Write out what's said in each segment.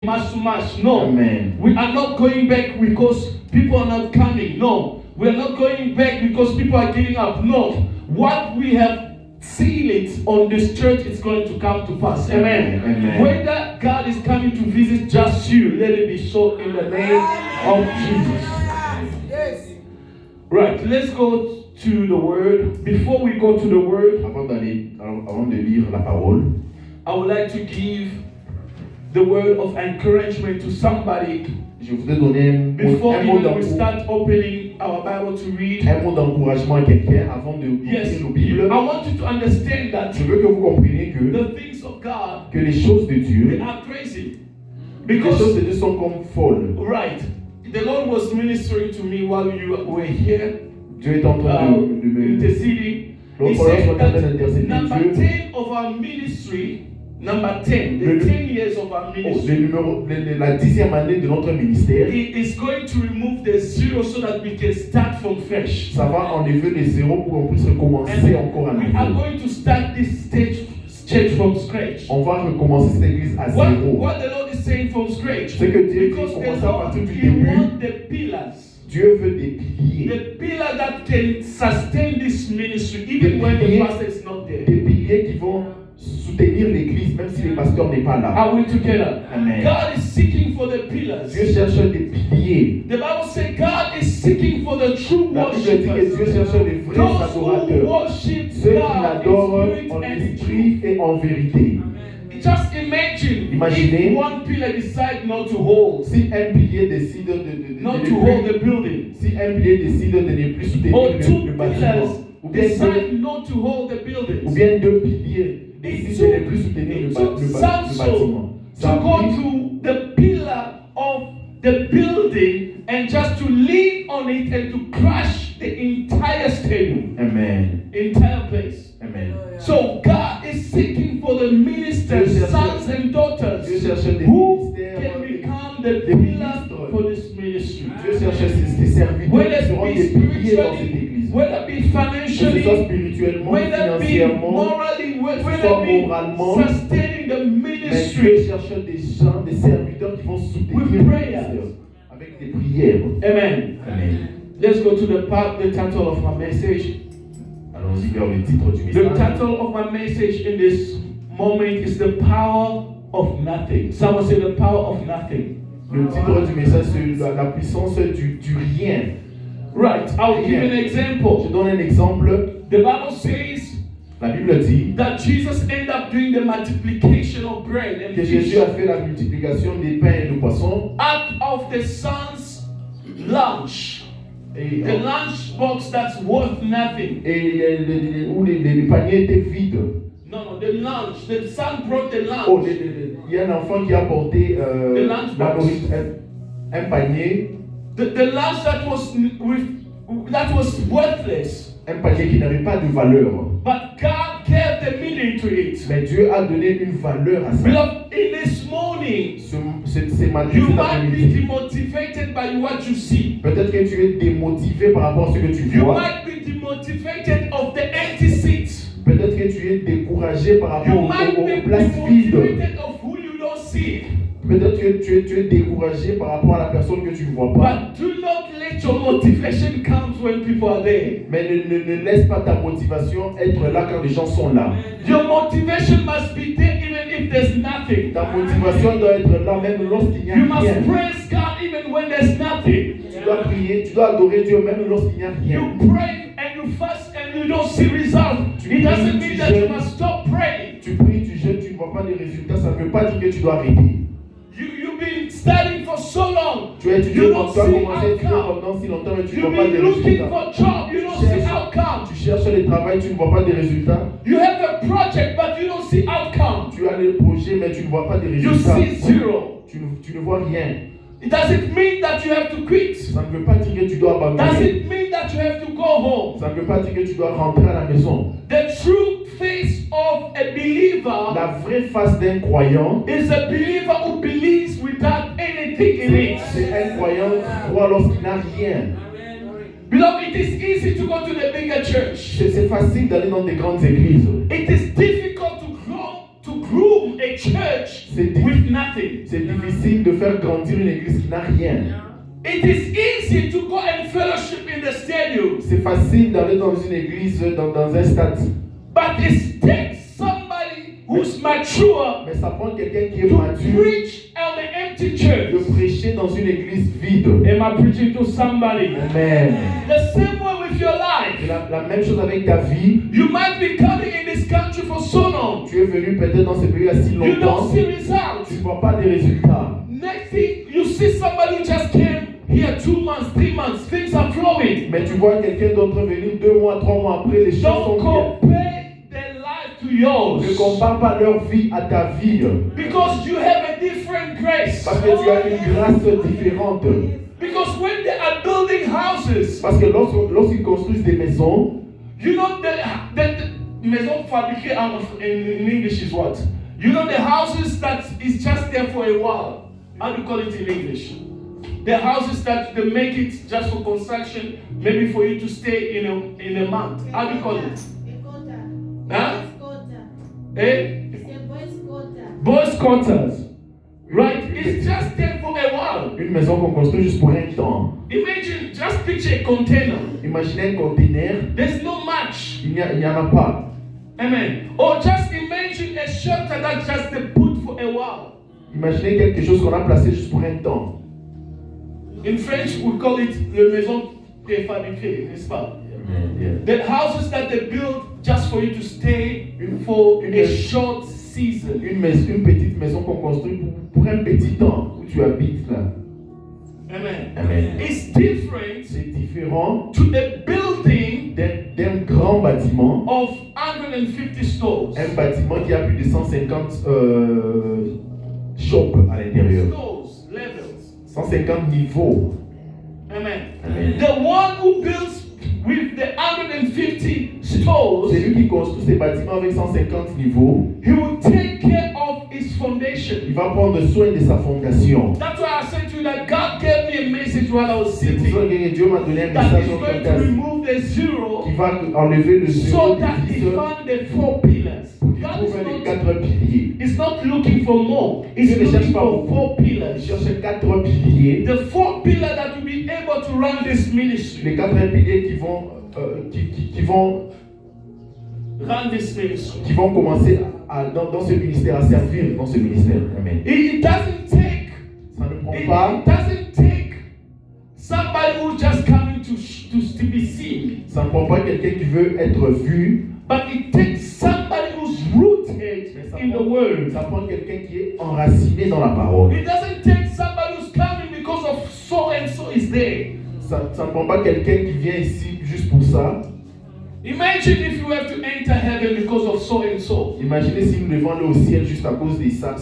Mass. No. Amen. We are not going back because people are not coming. No. We are not going back because people are giving up. No. What we have sealed it on this church is going to come to pass. Amen. Amen. Whether God is coming to visit just you, let it be so in the name of Jesus. Yes. Right. Let's go to the word. Before we go to the word, Avant de lire la parole, I would like to give the word of encouragement to somebody je voudrais donner before un mot even we start opening our Bible to read. d'encouragement à quelqu'un avant de Yes, ouvrir nos Bibles. I want you to understand that Je veux que vous compreniez the things of God, que les choses de they Dieu, are crazy. les choses Because, de Dieu sont comme folles. right, the Lord was ministering to me while you were here, Dieu est en train de me... interceding. He L'autre said fois, that d'intercéder number Dieu. 10 of our ministry, number 10, the 10 years of our ministry, La 10e année de notre ministère, it is going to remove the zero so that we can start from fresh. ça va enlever les zéros pour qu'on puisse recommencer encore à We are nouveau. going to start this stage church from scratch. On va recommencer cette église à What zéro. the Lord is saying from scratch? C'est que Dieu Because commence the à Lord, partir du He début. wants the pillars. Dieu veut des piliers. The pillar that can sustain this ministry even when the pastor is not there. Des piliers qui vont soutenir l'église même si le pasteur n'est pas là. Are we together? Amen. God is seeking for the pillars. Dieu cherche des piliers. The Bible says God is seeking for the true La Bible dit que Dieu worshippers. cherche les vrais Those who adorateurs. worship Ceux qui God l'adorent in spirit en and in esprit et en vérité. truth. Just imagine Imaginez if one pillar decide not to hold, Si un pilier décide de not ne to hold plus, the building, si un pilier décide de ne plus soutenir or two le pillars bâtiment, ou bien decide not to hold the ou buildings, bien deux piliers décident de ne plus soutenir it le took bâtiment. Samson Ça to a go pris to the pillar of the building and just to lean on it and to crush the entire stadium, Amen. entire place. Amen. So God is seeking for the ministers, sons and daughters, Dieu cherche des who ministères, can become the des pillar ministres. for this ministry. Dieu cherche ses serviteurs Whether qui seront it des be piliers dans cette spiritually, église. whether it be Que ce soit financially, spirituellement, whether it be financièrement, morally, soit whether it moralement, be sustaining the mais Dieu ministry. cherche des gens, des serviteurs qui vont soutenir With le prayers. ministère avec des prières. Amen. Amen. Let's go to the title of my message. Allons-y vers le titre du The message. title of my message in this moment is The Power of Nothing. Someone say the power of nothing. Le titre du message, c'est la puissance du rien. Right. I will give you an Je example. donne un exemple. The Bible says La Bible dit that Jesus ended up doing the multiplication of bread and que fish Jésus a fait la multiplication des pains et des poissons. out of the son's lunch. Et, The lunch box that's worth nothing. où les paniers étaient vides. No, the lunch. The son brought the lunch. Oh, il y a un enfant qui a apporté The lunch la box. nourriture, un panier, The lunch that was worthless. un panier qui n'avait pas de valeur. But God gave the meaning to it. Mais Dieu a donné une valeur à ça. Beloved, in this morning, C'est matin, you cet might be après-midi. demotivated by what you see. Peut-être que tu es démotivé par rapport à ce que tu You vois. might be demotivated of the empty seats. Peut-être que tu es découragé par You rapport might aux be places vides. demotivated of who you don't see. Peut-être que tu es découragé par rapport à la personne que tu ne vois pas. But do not let your motivation count when people are there. Mais ne laisse pas ta motivation être là quand les gens sont là. Your motivation must be there even if there's nothing. Ta motivation doit être là même lorsqu'il n'y a You must rien. praise God even when there's nothing. Tu dois prier, tu dois adorer Dieu même lorsqu'il n'y a rien. You pray and you fast and you don't see results. It doesn't mean that you must stop praying. Tu pries, tu jeûnes, tu ne vois pas de résultats, ça ne veut pas dire que tu dois arrêter. You've been studying for so long. Tu as étudié You pendant, don't tu as see commencé à étudier outcome. pendant si longtemps et tu ne You've vois pas de been looking résultats. for job. You don't see outcome. Tu cherches le travail, tu ne vois pas de résultats. You have a project, but you don't see outcome. Tu as les projets, mais tu ne vois pas de You résultats. see zero. Tu ne vois rien. It doesn't mean that you have to quit. Ça ne veut pas dire que tu dois Does abandonner. it mean that you have to go home? Ça ne veut pas dire que tu dois rentrer à la maison. The true face of a believer La vraie face d'un croyant, is a believer who believes without anything in it. c'est un croyant qui croit lorsqu'il n'a rien. Beloved, it is easy to go to the bigger church. C'est facile d'aller dans des grandes églises. It is difficult to groom a church C'est with nothing. difficile de faire grandir une église qui n'a rien. It is easy to go and fellowship in the stadium, C'est facile d'aller dans une église, dans un stade. but it takes somebody who's mature Mais ça prend quelqu'un qui est to mature preach on the empty church. de prêcher dans une église vide. Am I preaching to somebody? Amen. The same way with your Et life. la même chose avec ta vie. You might be coming in this country for so long. Tu es venu peut-être dans ce pays il y a si You longtemps. don't see results. Tu ne vois pas des résultats. Next thing, you see somebody who just came here 2 months, 3 months. Things are flowing. Mais tu vois quelqu'un d'autre venir 2 mois, 3 mois après, les choses sont Don't bien. compare their life to Ne yours. compare pas leur vie à ta vie. Because you have a different grace. Parce que tu as une grâce différente. Because when they are building houses, Parce que lorsqu'ils construisent des maisons, you know the maison fabriquée in English is what? You know the houses that is just there for a while. How do you call it in English? The houses that they make it just for construction, maybe for you to stay in a month. How do you call it? Huh? Eh? Boys' quarters. Right? It's just there for a while. une maison qu'on construit juste pour un temps. Imagine, just picture a container. Imaginez un conteneur, There's no much. il n'y en a pas. Amen. Or just imagine a shelter that just they put for a while. Imaginez quelque chose qu'on a placé juste pour un temps. In French, we call it le maison préfabriquée, n'est-ce pas? Yeah. The houses that they build just for you to stay for a short season. Une petite maison qu'on construit pour un petit temps où tu habites là. Amen. Amen. It's different C'est différent to the building d'un grand bâtiment. of 150 stores. Un bâtiment qui a plus de 150 shops à l'intérieur. Stores, levels. 150 niveaux. Amen. Amen. The one who builds with the 150 stores, Celui qui construit ces bâtiments avec 150 niveaux, he will take care of his foundation. il va prendre soin de sa fondation. That's why I said to you that God gave me a message while I was C'est pour ça sitting que Dieu m'a donné un that message is en going to podcast remove the zero qui va enlever le zéro so des that he 10 found the 4 pillars. pour God trouver les is 4 piliers. not looking for more. He's Dieu ne looking cherche pas for beaucoup. 4 Il pillars. cherche 4 piliers. The 4 pillars that will be able to run this ministry. Les 4 piliers qui vont Run this ministry. qui vont commencer dans ce ministère, à servir dans ce ministère. Amen. It doesn't take Ça ne prend It pas, doesn't take somebody who's just coming to be seen, ça ne prend pas quelqu'un qui veut être vu, but it takes somebody who's rooted in the word. ça prend quelqu'un qui est enraciné dans la parole. It doesn't take somebody who's coming because of so and so is there. Ça ne prend pas quelqu'un qui vient ici juste pour ça. Imagine if you have to enter heaven because of so and so. Imaginez si nous devons aller au ciel juste à cause de ça.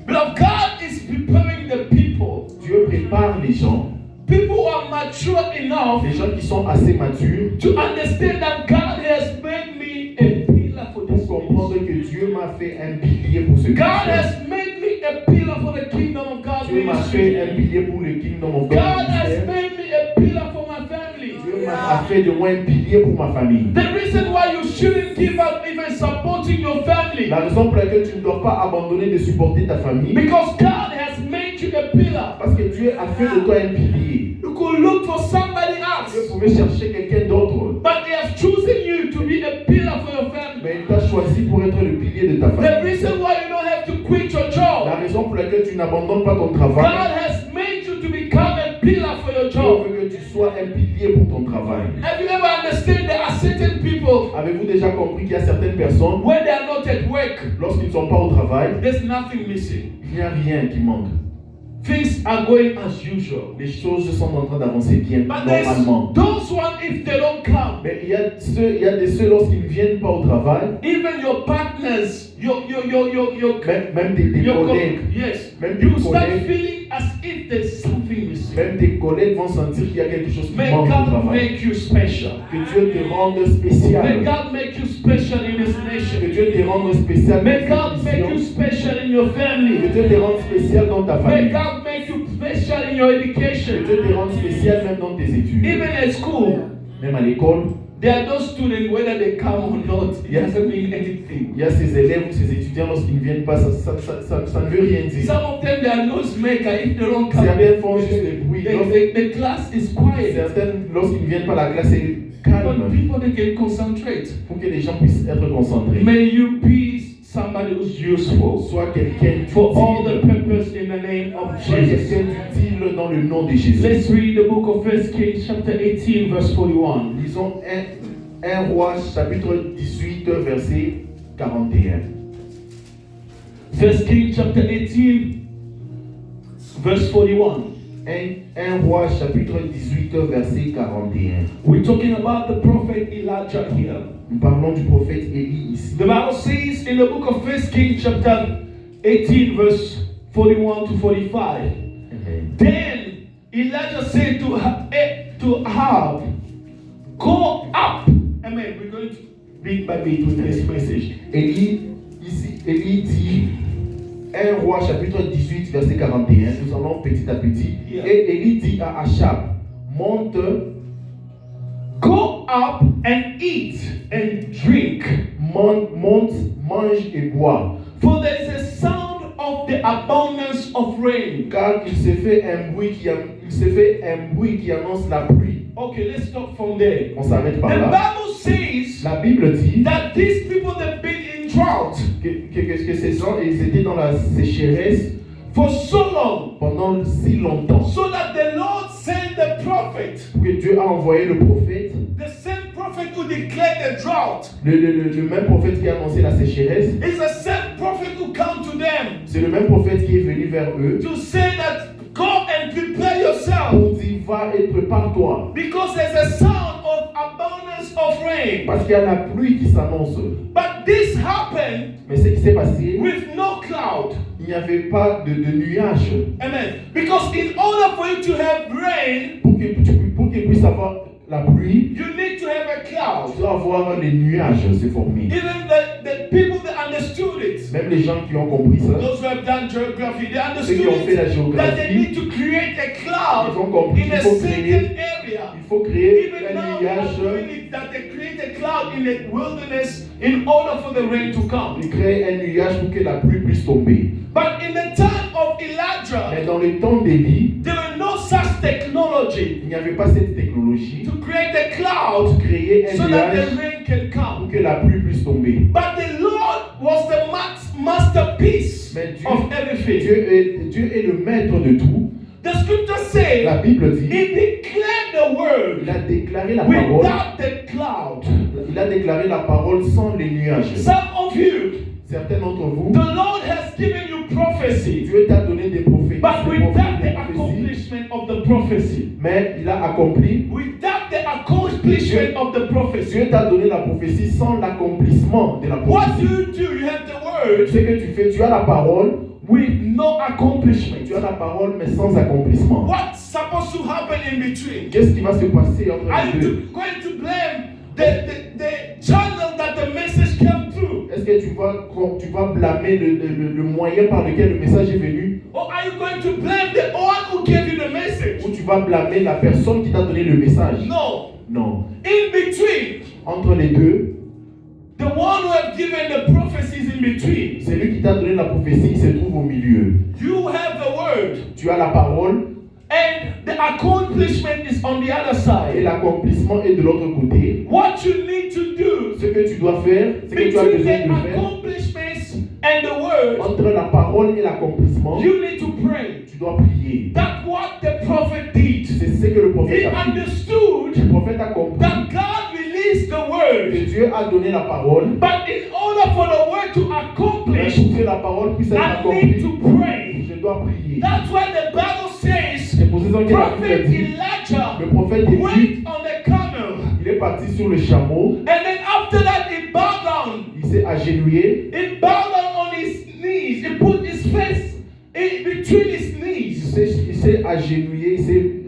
But God is preparing the people. Dieu prépare les gens, People who are mature enough les gens qui sont assez matures to understand that God has made me a pillar for this pour comprendre ministry. que Dieu m'a fait un pilier pour ce God ministère. has made me a pillar for the kingdom of God Dieu m'a ministry. fait un pilier pour le kingdom of God God has ministère. made me a pillar for my family. Dieu m'a fait de moi un pilier pour ma famille. The reason why you shouldn't give up even supporting your family, La raison pour laquelle tu ne dois pas abandonner de supporter ta famille, because God has made you a pillar. parce que Dieu a fait de toi un pilier. You could look for somebody Dieu else, pouvait chercher quelqu'un d'autre, but they have chosen you to be a pillar for your family. mais il t'a choisi pour être le pilier de ta The famille. reason why you don't have to quit your La job, raison pour laquelle tu n'abandonnes pas ton God travail, has made you to become a pillar for your Dieu job. veut que tu sois un pilier pour ton travail. Have you ever understood there are certain people Avez-vous déjà compris qu'il y a certaines personnes, when they are not at work, lorsqu'ils ne sont pas au travail, there's nothing missing. il n'y a rien qui manque. Things are going as usual. Les choses sont en train d'avancer bien, But there's normalement. those one, if they don't come, Mais il y a ceux lorsqu'ils ne viennent pas au travail, even your partners, your même des collègues, yes, même you des start collègues, feeling as if there's something missing. même tes collègues vont sentir qu'il y a quelque chose qui May manque au God travail. make you special. Que Dieu te rende May spécial. God make you special in this Que nation. Dieu te rende spécial May dans God cette make you mission. special in your Que family. Dieu te rende spécial dans ta May famille. God make you special in your Que education. Dieu te rende spécial même dans tes études. Even at school, Même à l'école, There are those students, whether they come or not, it doesn't mean anything. Il y a ces élèves ou ces étudiants, lorsqu'ils ne viennent pas, ça ne veut rien dire. Some of them, they are noisemaker. If they don't come, Certains font juste des bruits. the class is quiet. Certains, lorsqu'ils ne viennent pas, la classe est calme. But people, they can concentrate. Pour que les gens puissent être concentrés. May you be somebody who's useful Soit quelqu'un for all the d'utile. purpose in the name of Soit Jesus. quelqu'un d'utile dans le nom de Jésus. Let's read the book of 1 Kings chapter 18 verse 41. Lisons 1 Roi chapitre 18 verset 41. 1 Kings chapter 18 verse 41. 1 Roi chapitre 18 verset 41. We're talking about the prophet Elijah here. Nous parlons du prophète Élie ici. The Bible says in the book of 1 Kings chapter 18 verse 41 to 45. Then Elijah said to Ahab, go up. Amen. We're going to bit by bit with this message. Élie dit 1 Roi chapitre 18 verset 41. Nous allons petit à petit. Yeah. Et Élie dit à Achab, monte, Go up and eat and drink. monte, mange et bois. For there is a sound of the abundance of rain. Car il s'est fait un bruit qui annonce la pluie. Okay, let's stop from there. On s'arrête par The là. Bible says La Bible dit that these people they've been in drought que ces gens ils étaient dans la sécheresse for so long, pendant si longtemps. so that the Lord sent the prophet, Que Dieu a envoyé le prophète, the same prophet who declared the drought. le même prophète qui a annoncé la sécheresse. It's the same prophet who come to them C'est le même prophète qui est venu vers eux to say that go and prepare yourself pour dire va et prépare-toi. because there's a sound of abundance of rain. Parce qu'il y a la pluie qui s'annonce. But this happened Mais ce qui s'est passé, with no cloud. il n'y avait pas de nuages. Amen. Because in order for you to have rain, Pour qu'il puisse avoir la pluie, you need to have a cloud. tu dois avoir les nuages se former. Even the people that understood it, Même les gens qui ont compris ça, those who have done geography, they ceux qui ont fait understood la that they géographie, need to create a ils cloud ont compris in qu'il a faut certain créer, area. il faut créer Even un now, they are nuage, doing it that they create a cloud in the wilderness in order for the rain to come. ils créent un nuage pour que la pluie puisse tomber. But in the time of Elijah, Mais dans le temps d'Élie, there were no such technology il n'y avait pas cette technologie to create a pour cloud créer un so that the nuage rain can pour come. que la pluie puisse tomber. But the Lord was the masterpiece Mais Dieu, of everything. Dieu est le maître de tout. The scripture says La Bible dit, he declared the word il a déclaré la parole, without the cloud. il a déclaré la parole sans les nuages. Some of you, Certains d'entre vous, the Lord has given you prophecy, Dieu t'a donné des prophéties, but without the des prophéties, accomplishment of the prophecy. mais il a accompli. Without the accomplishment of the prophecy. Dieu t'a donné la prophétie sans l'accomplissement de la What prophétie. do? You have the word Ce que tu fais, tu as la parole, with no accomplishment. tu as la parole mais sans accomplissement. What's supposed to happen in between? Qu'est-ce qui va se passer entre Are les you deux? going to blame the channel that the message came through? Est-ce que tu vas blâmer le moyen par lequel le message est venu, Or are you going to blame the one who gave you the message? ou tu vas blâmer la personne qui t'a donné le message? No. Non. In between, Entre les deux, the one who have given the prophecies in between. celui qui t'a donné la prophétie se trouve au milieu. You have the word, Tu as la parole and the accomplishment is on the other et side. l'accomplissement est de l'autre côté. What you need to do Ce que tu dois faire, ce que tu as between besoin the de faire, accomplishments and the word, entre la parole et l'accomplissement, you need to pray. tu dois prier. That's what the prophet did. C'est ce que le He prophète a fait. understood Le prophète a compris that God released the que word, Dieu a donné la parole, but in order for the word to mais accomplish, pour que la parole puisse être I need accomplie, to pray. je dois prier. That's why the Bible says, C'est pour cette raison que la Bible Prophet dit, Elijah le prophète Élie, went on the camel, il est parti sur le chameau, and then after that he bowed down. il s'est agenouillé, He bowed down on his knees. He put his face in between his knees. il s'est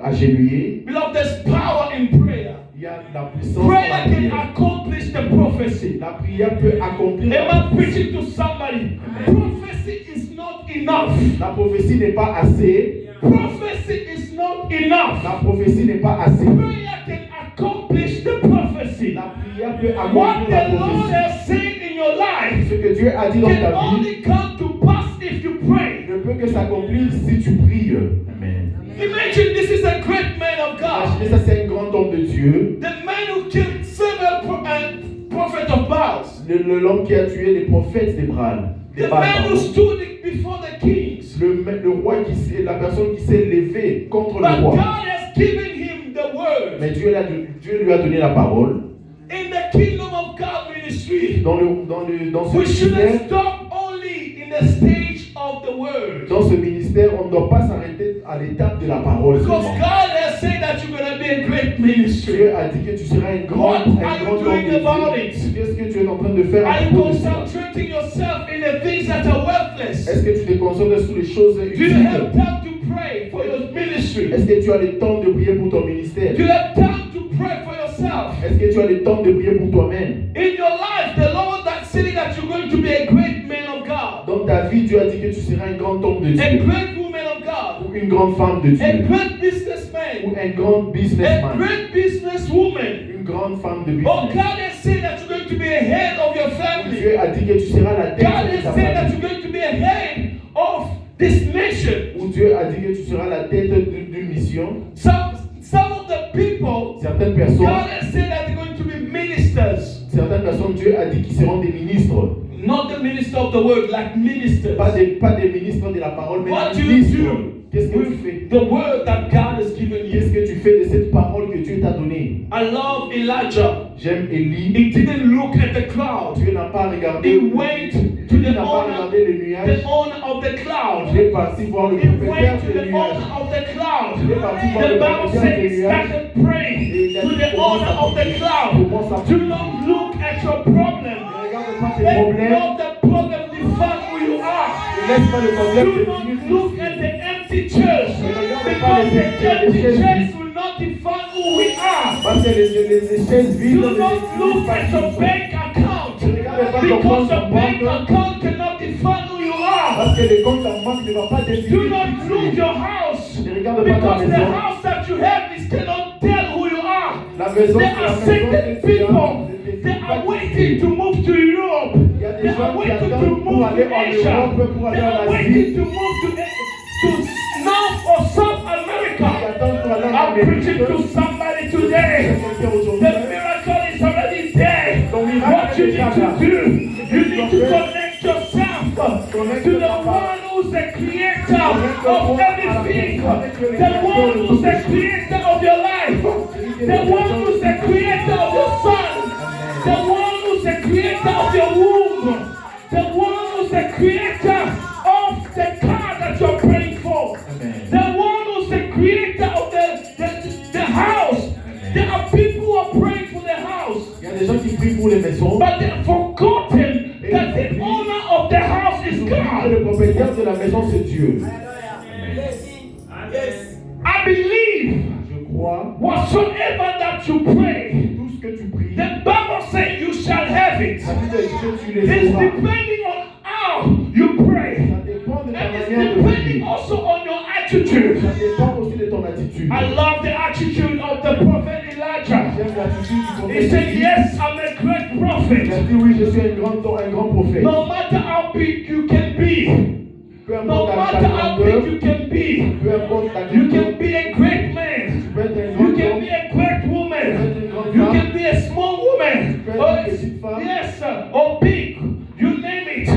agenouillé. Beloved, there's power in prayer. Il y a la puissance dans Prayer la can prière. accomplish the prophecy. La prière peut accomplir. Am I preaching to somebody? Prophecy is not enough. La prophétie n'est pas assez. Prophecy is not enough. La prophétie n'est pas assez. Prayer can accomplish the prophecy. La Dieu a What accompli la the Lord prophétie. has said in your life Ce que Dieu a dit dans ta can vie only come to pass if you pray. ne peut que s'accomplir si tu pries. Amen. Imagine this is a great man of God. Imaginez ça, c'est un grand homme de Dieu. The man who killed several prophets of Baal. L'homme qui a tué les prophètes des Baal. The man who stood before the kings. Le roi la personne qui s'est levée contre But le roi. God has given him the word. Mais Dieu lui a donné la parole. In the kingdom of God ministry, Dans ce we shouldn't ministère, stop only in the stage of the word. dans ce ministère, on ne doit pas s'arrêter à l'étape de la parole. Because seulement. God has said that you're going to be a great ministry. Dieu a dit que tu seras un grand What are you homme doing de about Dieu. it? Qu'est-ce que tu es en train de faire à Are you propos de ça? concentrating yourself in the things that are worthless? Est-ce que tu te concentres sur les choses Do you utiles? have time to pray for your ministry? Est-ce que tu as le temps de prier pour ton ministère? Do you have time to pray for yourself? Est-ce que tu as le temps de prier pour toi-même? In your life, the Lord that said that you're going to be a great man of God, Dans ta vie, Dieu a dit que tu seras un grand homme de a Dieu. great woman of God, Ou une grande femme de a Dieu. great Ou businessman, un grand a businessman. great businesswoman. Une grande femme de Oh, business. God has said that you're going to be a head of your family. Dieu a dit que tu seras la God tête de ta has said that famille. you're going to be a head of this nation. Ou Dieu a dit que tu seras la tête d'une mission. Some of the people, Certaines God personnes, has said that they're going to be ministers. Dieu a dit qu'ils seront des ministres. Not the minister of the word, like ministers. Pas des ministres de la parole, mais What des do you ministres. do Qu'est-ce que tu with fais? the word that God has given Qu'est-ce you? que tu fais de cette parole que Dieu t'a donnée? I love Elijah. J'aime Élie. He didn't look at the cloud. Dieu n'a pas regardé. He went to Dieu the n'a pas owner, regardé les nuages. the owner of the cloud. Il est parti voir le He propriétaire went to des the nuages. owner of the cloud. Il est parti voir The le Bible propriétaire says des he nuages. started praying to the owner of the cloud. Do not look at your problem. Regarde pas tes Let problèmes. not the problem define who you are. Ne laisse pas le problème Do te not finir. look at the empty chairs. Because the empty chairs will not define who we are. Parce que les chaises vides Do not look at your bank account. Because your bank account cannot define who you are. Parce que les comptes en banque ne vont pas définir. Do not look your house. Ne regarde pas ta Because the maison. house that you have is cannot tell who you are. La maison, There c'est are la maison certain que tu as. people. They are waiting to move to Europe. Il y a des They are gens qui waiting to attendent pour move aller to en Asia. Europe, pour They aller en are Asie. waiting to move to North or South Qui America. attendent pour aller en I'm Amérique. preaching to somebody today. The miracle is already there. What you need to do, you need to connect yourself to the one who's the creator of everything, the one who's the creator of your life, the one who's the creator of your son, the one who's the creator of your womb, the one who's the creator of the car that you're praying for, the one who's the creator of the house. There are people who are praying for the house, Il y a des gens qui prient pour les maisons. but they've forgotten that the owner of the house is Et God. le propriétaire de la maison, c'est Dieu. I believe Je crois, whatsoever that you pray, tout ce que tu pries, the Bible says you shall have it. la Bible dit que tu les It's auras. depending on how you pray, Ça dépend de ta and it's manière de depending prier. also on your attitude. Ça dépend aussi de ton attitude. I love the attitude of the prophet Elijah. J'aime l'attitude du He prophète. said, "Yes, I'm a great Il prophet. a dit oui, je suis un grand prophète. No matter how big you can be, Peu no importe ta matter how grandeur, big you can be, peu importe ta you grandeur, can be a great man. tu peux être un You grand can homme, be a great woman. You can be a small woman. Yes, or big. You name it.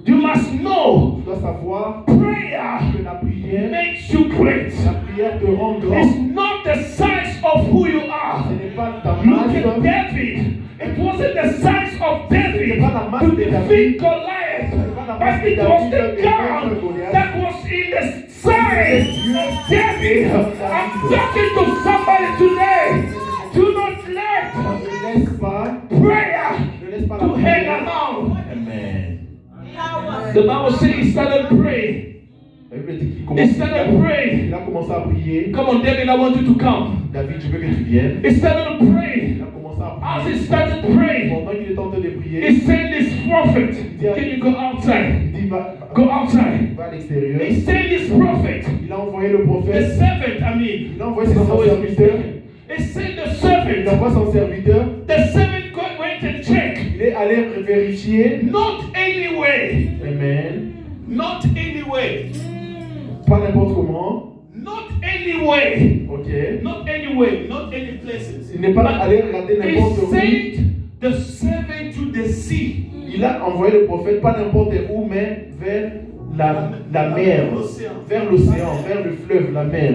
You must know tu dois savoir prayer que la prière, makes you great. la prière te rend It's grand. not the size of who you are. Ce n'est pas ta Look masse, at David. It wasn't the size of David to defeat Goliath, but it was the God that was in the size of David. I'm talking to somebody today. Do not let ne laisse pas, prayer ne laisse pas la to hang prière. around. Amen. The Bible says he started praying. La Bible dit qu'il He commence- started praying. il a commencé à prier. Come on, David, I want you to come. David, je veux que tu viennes. He started Il praying. a commencé à As prier. he started praying, Pendant qu'il est en train de prier, he sent this prophet. Can you go outside? il dit Go outside. va à l'extérieur. He sent this prophet. Il a envoyé le The prophète. servant, I mean. Il a envoyé son serviteur. He sent the Il servant. envoie son serviteur. The servant went went and checked. Il est allé vérifier. Not anyway. Amen. Not anyway. Pas n'importe comment. Not anyway. Ok. Not anyway. Not any places. Il n'est pas allé regarder n'importe He où. sent the servant to the sea. Il a envoyé le prophète pas n'importe où, mais vers la mer, vers l'océan, vers le fleuve, la mer.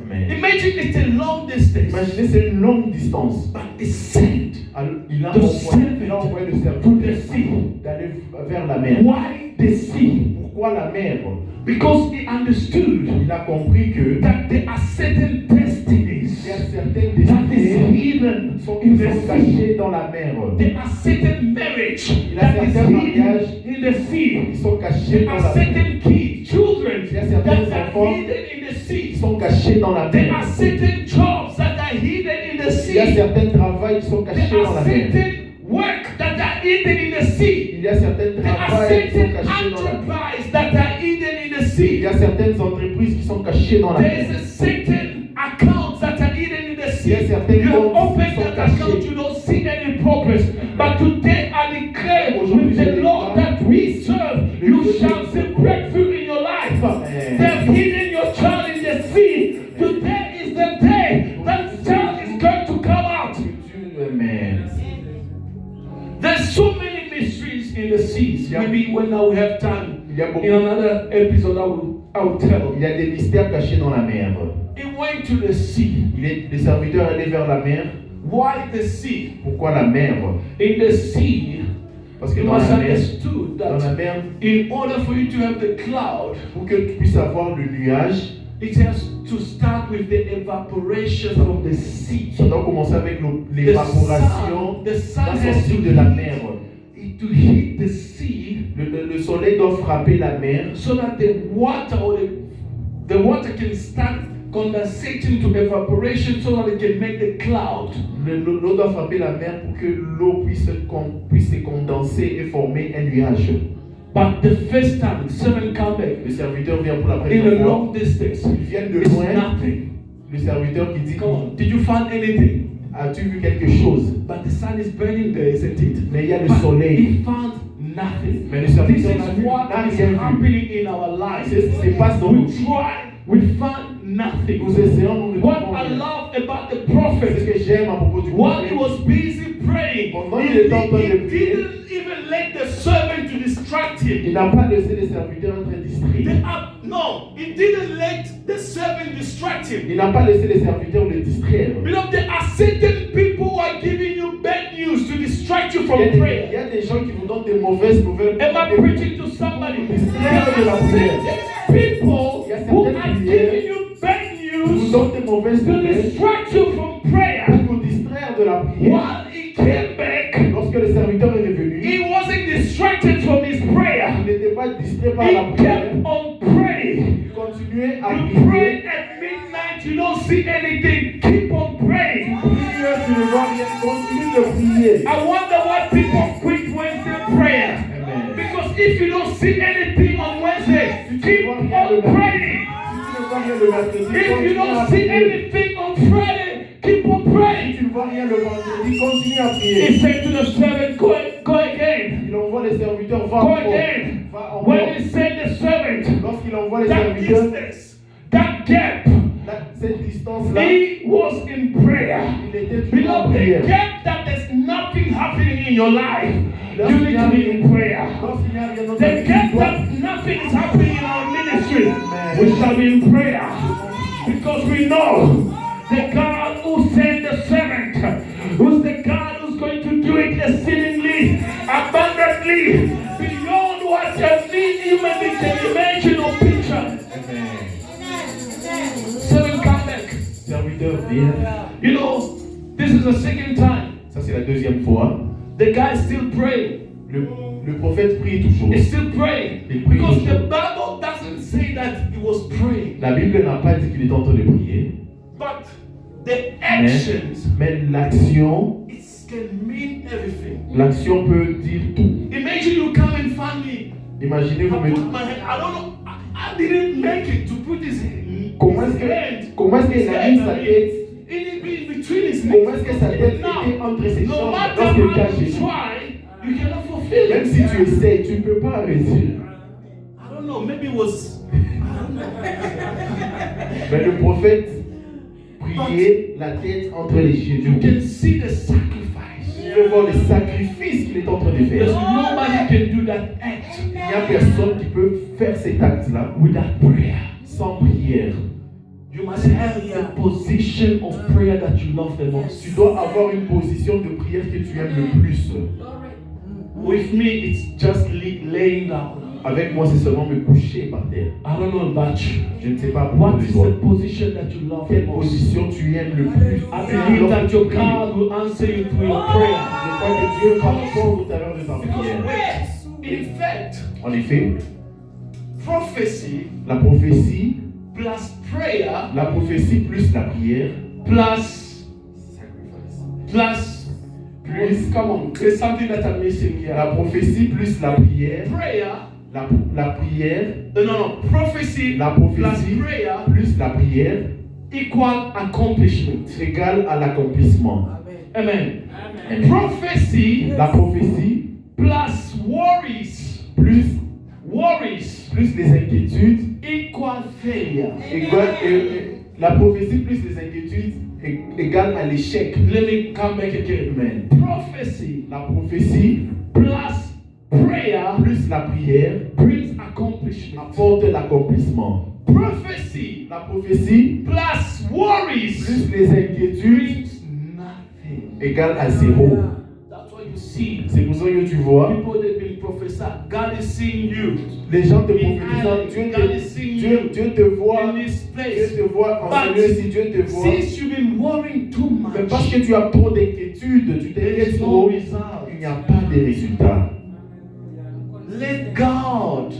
Amen. Imagine it's a long distance. Imaginez, c'est une longue distance. But he sent Alors, il a the envoyé le servant servant to the sea. d'aller vers la mer. Why the sea? Pourquoi la mer? Because he understood Il a compris que that there are certain destinies il y a certaines that is destinées hidden qui sont in the sea. cachées dans la mer. There are certain marriage Il y a that is certains hidden mariages in the sea. qui sont cachés There dans are la mer. certain kids, children Il y a certains that are enfants hidden in the qui sea. sont cachés dans la There mer. are certain jobs that are hidden in the Il y a sea. certains travails qui sont cachés There dans la are mer. certain work that are hidden in the sea. Il y a certains There are travails qui sont certain cachés dans la mer. enterprises that are hidden in the Il sea. y a certaines entreprises qui sont cachées dans la There is mer. a certain accounts that are hidden in the sea. Yes, certains You have comptes opened sont that cachés. account, you don't see any progress. But today I declare Aujourd'hui, with je the Lord déclare, that we serve, you shall see breakthrough in your life. Amen. They've hidden your child in the sea. Today is the day that child is going to come out. Amen. There's so many mysteries in the seas. Yeah. Maybe when now we have time, Il y a beaucoup. in another episode I will tell. Il y a des mystères cachés dans la mer. He went to the sea. Les serviteurs allaient vers la mer. Why the sea? Pourquoi la mer? In the sea, Parce que you dans must la mer, understood dans la that mer, in order for you to have the cloud, pour que tu puisses avoir le nuage, it has to start with the evaporation from the sea. ça doit commencer avec l'évaporation The sun la has sortie to de la mer. to hit the sea Le soleil doit frapper la mer so that the water or the water can start condensating to evaporation so that it can make the cloud. L'eau doit frapper la mer pour que l'eau puisse se condenser et former un nuage. But the first time, seven come back Le serviteur vient pour la in a première fois. long distance. Ils viennent de It's loin. nothing. Le serviteur qui dit, Come on, did you find anything? as-tu vu quelque chose? But the sun is burning there, isn't it? Mais il y a le But soleil. he found nothing. Mais le This serviteur is n'a what is rien vu. happening in our lives. C'est ce qui se passe dans nos We vies. try, we find nothing. Nous essayons, nous ne What trouvons I rien. love about the C'est ce prophet, que j'aime à propos du while he prophète. was busy praying, Pendant he qu'il était en train de didn't prier, even let the servant to distract him. il n'a pas laissé les serviteurs être distraits. No, he didn't let the servant distract him. Il n'a pas laissé les serviteurs le distraire. Beloved, there are certain people who are giving you bad news to distract you Il y, from a des, il prayer. y a des gens qui vous donnent des mauvaises nouvelles. Am I preaching to somebody? There Distraire de la are prière. certain people Il y a who certaines are prières giving you bad Qui vous news donnent des mauvaises to nouvelles distract you from prayer. pour vous distraire de la prière. While he came back, Lorsque le serviteur est revenu, he wasn't distracted from his prayer. il n'était pas distrait par la He prière. kept on praying. Il continuait à You pray prier. at midnight, you don't see anything. Keep on praying. Priez, tu ne vois rien. Continue de prier. I wonder why people quit Wednesday prayer. Amen. Because if you don't see anything on Wednesday, keep on praying. Si tu ne vois rien le mercredi, If you continue à don't see prier. anything on Friday, keep on Si praying. tu ne vois rien le vendredi, continue à prier. He said to the servant, go again. Il envoie les serviteurs, va Go encore. again. Va encore. When he said the servant, Lorsqu'il envoie les that serviteurs, distance, that gap, cette distance-là, he was in prayer. il était toujours en Beloved, the prière. gap that there's nothing happening in your life, you Lorsqu'il need y a to be in prayer. lorsqu'il n'y a rien d'autre, The tu gap dois- that nothing is happening in our ministry, we shall be in prayer. Because we know the God who sent the servant, who's the God who's going to do it exceedingly, abundantly, beyond what a human being can imagine or picture. Servant come back. Serviteur vient. You know, this is the second time. Ça, c'est la deuxième fois. The guy is still praying. Le prophète prie toujours. He's still praying. Il prie Because toujours. the Bible doesn't say that he was praying. La Bible n'a pas dit qu'il est en train de prier. But the actions, Mais l'action, it can mean everything. l'action peut dire tout. Imagine you come and find me. Imaginez, vous I me put my hand. I don't know. I didn't make it to put his hand. comment est-ce qu'il a mis sa tête? In between his Comment est-ce que sa tête Now, était entre ses no jambes matter lorsqu'il le cas you Jésus. try, you cannot fulfill Même it. si tu essaies, tu ne peux pas réussir. I don't know, maybe it was. Mais le prophète priait la tête entre les You genoux. can see the sacrifice. Tu peux voir le sacrifice qu'il est en train de Because faire. nobody can do that act Il n'y a personne qui peut faire cet acte-là without prayer. sans prière. You must have a position of prayer that you love the most. Tu dois avoir une position de prière que tu aimes le plus. With me, it's just laying down. Avec moi, c'est seulement me coucher par terre. I don't know about you. Je ne sais pas pour What is toi. the position that you love the Quelle most? position tu aimes le plus? I believe that your Je crois God will answer you through your prayer. que Dieu va répondre au travers de ta prière. Wait, in fact, En effet, prophecy la prophétie plus la prière plus come on, there's something that I'm missing here. La prophétie plus la prière, Prayer, la prière, prophecy la plus prophétie prayer plus la prière equal accomplishment. égale à l'accomplissement. Amen. Amen. Prophecy La prophétie plus worries plus les inquiétudes equal failure. la prophétie plus les inquiétudes égale à l'échec. Let me come back again. Amen. Prophecy La prophétie plus prayer plus la prière brings accomplishment. apporte l'accomplissement. Prophecy La prophétie plus worries plus les inquiétudes brings nothing. égale à zéro. That's what you see. C'est pour ça que tu vois, People they've been prophesied. God is seeing you les gens te in prophétisent, Ireland. Dieu te voit, In this Dieu place. te voit en ce lieu, si Dieu te voit. Since you've been worrying too Mais parce much, que tu as trop d'inquiétudes, tu there t'inquiètes is no trop, result. il n'y a pas de résultat. Let God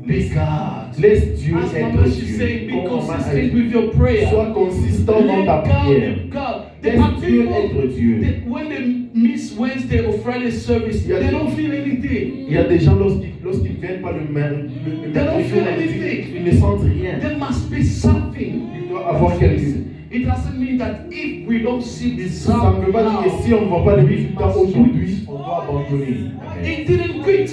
be God. Laisse Dieu As être Mama she's Dieu. saying, be Comme maman a consistent dit, with your prayer. sois consistant dans Let ta God prière. be God. There are Laisse Dieu people être Dieu. that when they miss Wednesday or Friday service, Yeah. they don't feel anything. Il y a des gens lorsqu'ils ne viennent pas le mercredi, ils ne sentent rien. There must be something. Il doit avoir quelque chose. It doesn't mean that if we don't see the Ça result ne veut pas dire now, que si on ne voit pas le résultat aujourd'hui, on doit abandonner. Amen. he didn't quit.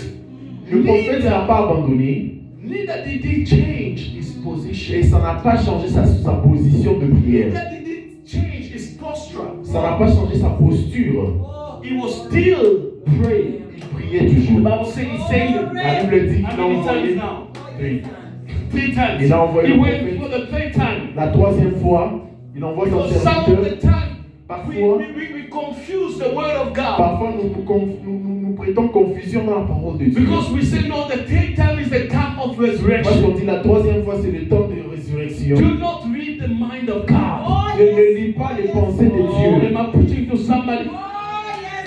Le prophète n'a pas abandonné Neither did he change his et position. ça n'a pas changé sa position de prière. Neither did he change his posture. Ça n'a pas changé sa posture. He was still praying. Il priait The toujours. Bible says he saved him. La Bible dit qu'il How a many envoyé. times now? Oui. 3 times. Il a envoyé He le went prophète. for the 3rd time. La troisième fois, il envoie son Because some of the serviteur. time we Parfois, confuse the word of God. parfois nous prêtons confusion dans la parole de Dieu. Because we say no, the 3rd time is the time of Parce resurrection. qu'on dit la troisième fois, c'est le temps de résurrection. Do not read the mind of God. Ne lis pas les pensées de Oh, Dieu. am I preaching to somebody?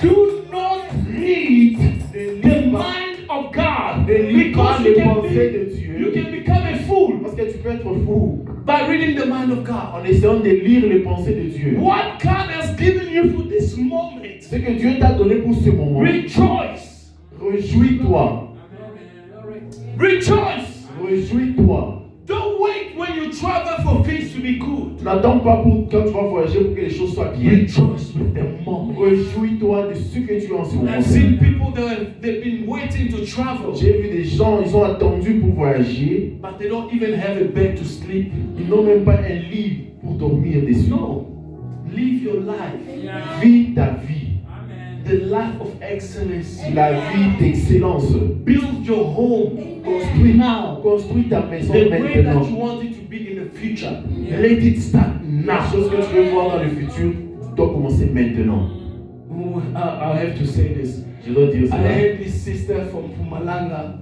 Do not read the mind of God. Ne lis pas Because les pensées de Dieu. you can become a fool Parce que tu peux être fou by reading the mind of God. en essayant de lire les pensées de Dieu. What God has given you for this moment, Ce que Dieu t'a donné pour ce moment, rejoice. réjouis-toi. Rejoice. Réjouis-toi. Don't wait when you travel for things to be good. N'attends pas pour quand tu vas voyager pour que les choses soient bien. Rejoice with the moment. Réjouis-toi de ce que tu as en ce moment. I've seen people that they've been waiting to travel, J'ai vu des gens, ils ont attendu pour voyager. but they don't even have a bed to sleep. Ils n'ont même pas un lit pour dormir dessus. No. Live your life. Vis ta vie. The life of excellence. La vie d'excellence. Build your home. Construis Now. Construis ta maison The way that maintenant. you want it to be in the future. Let it start La now. chose que tu veux voir dans le futur doit commencer maintenant. I have to say this. Je dois dire I cela. had this sister from Pumalanga.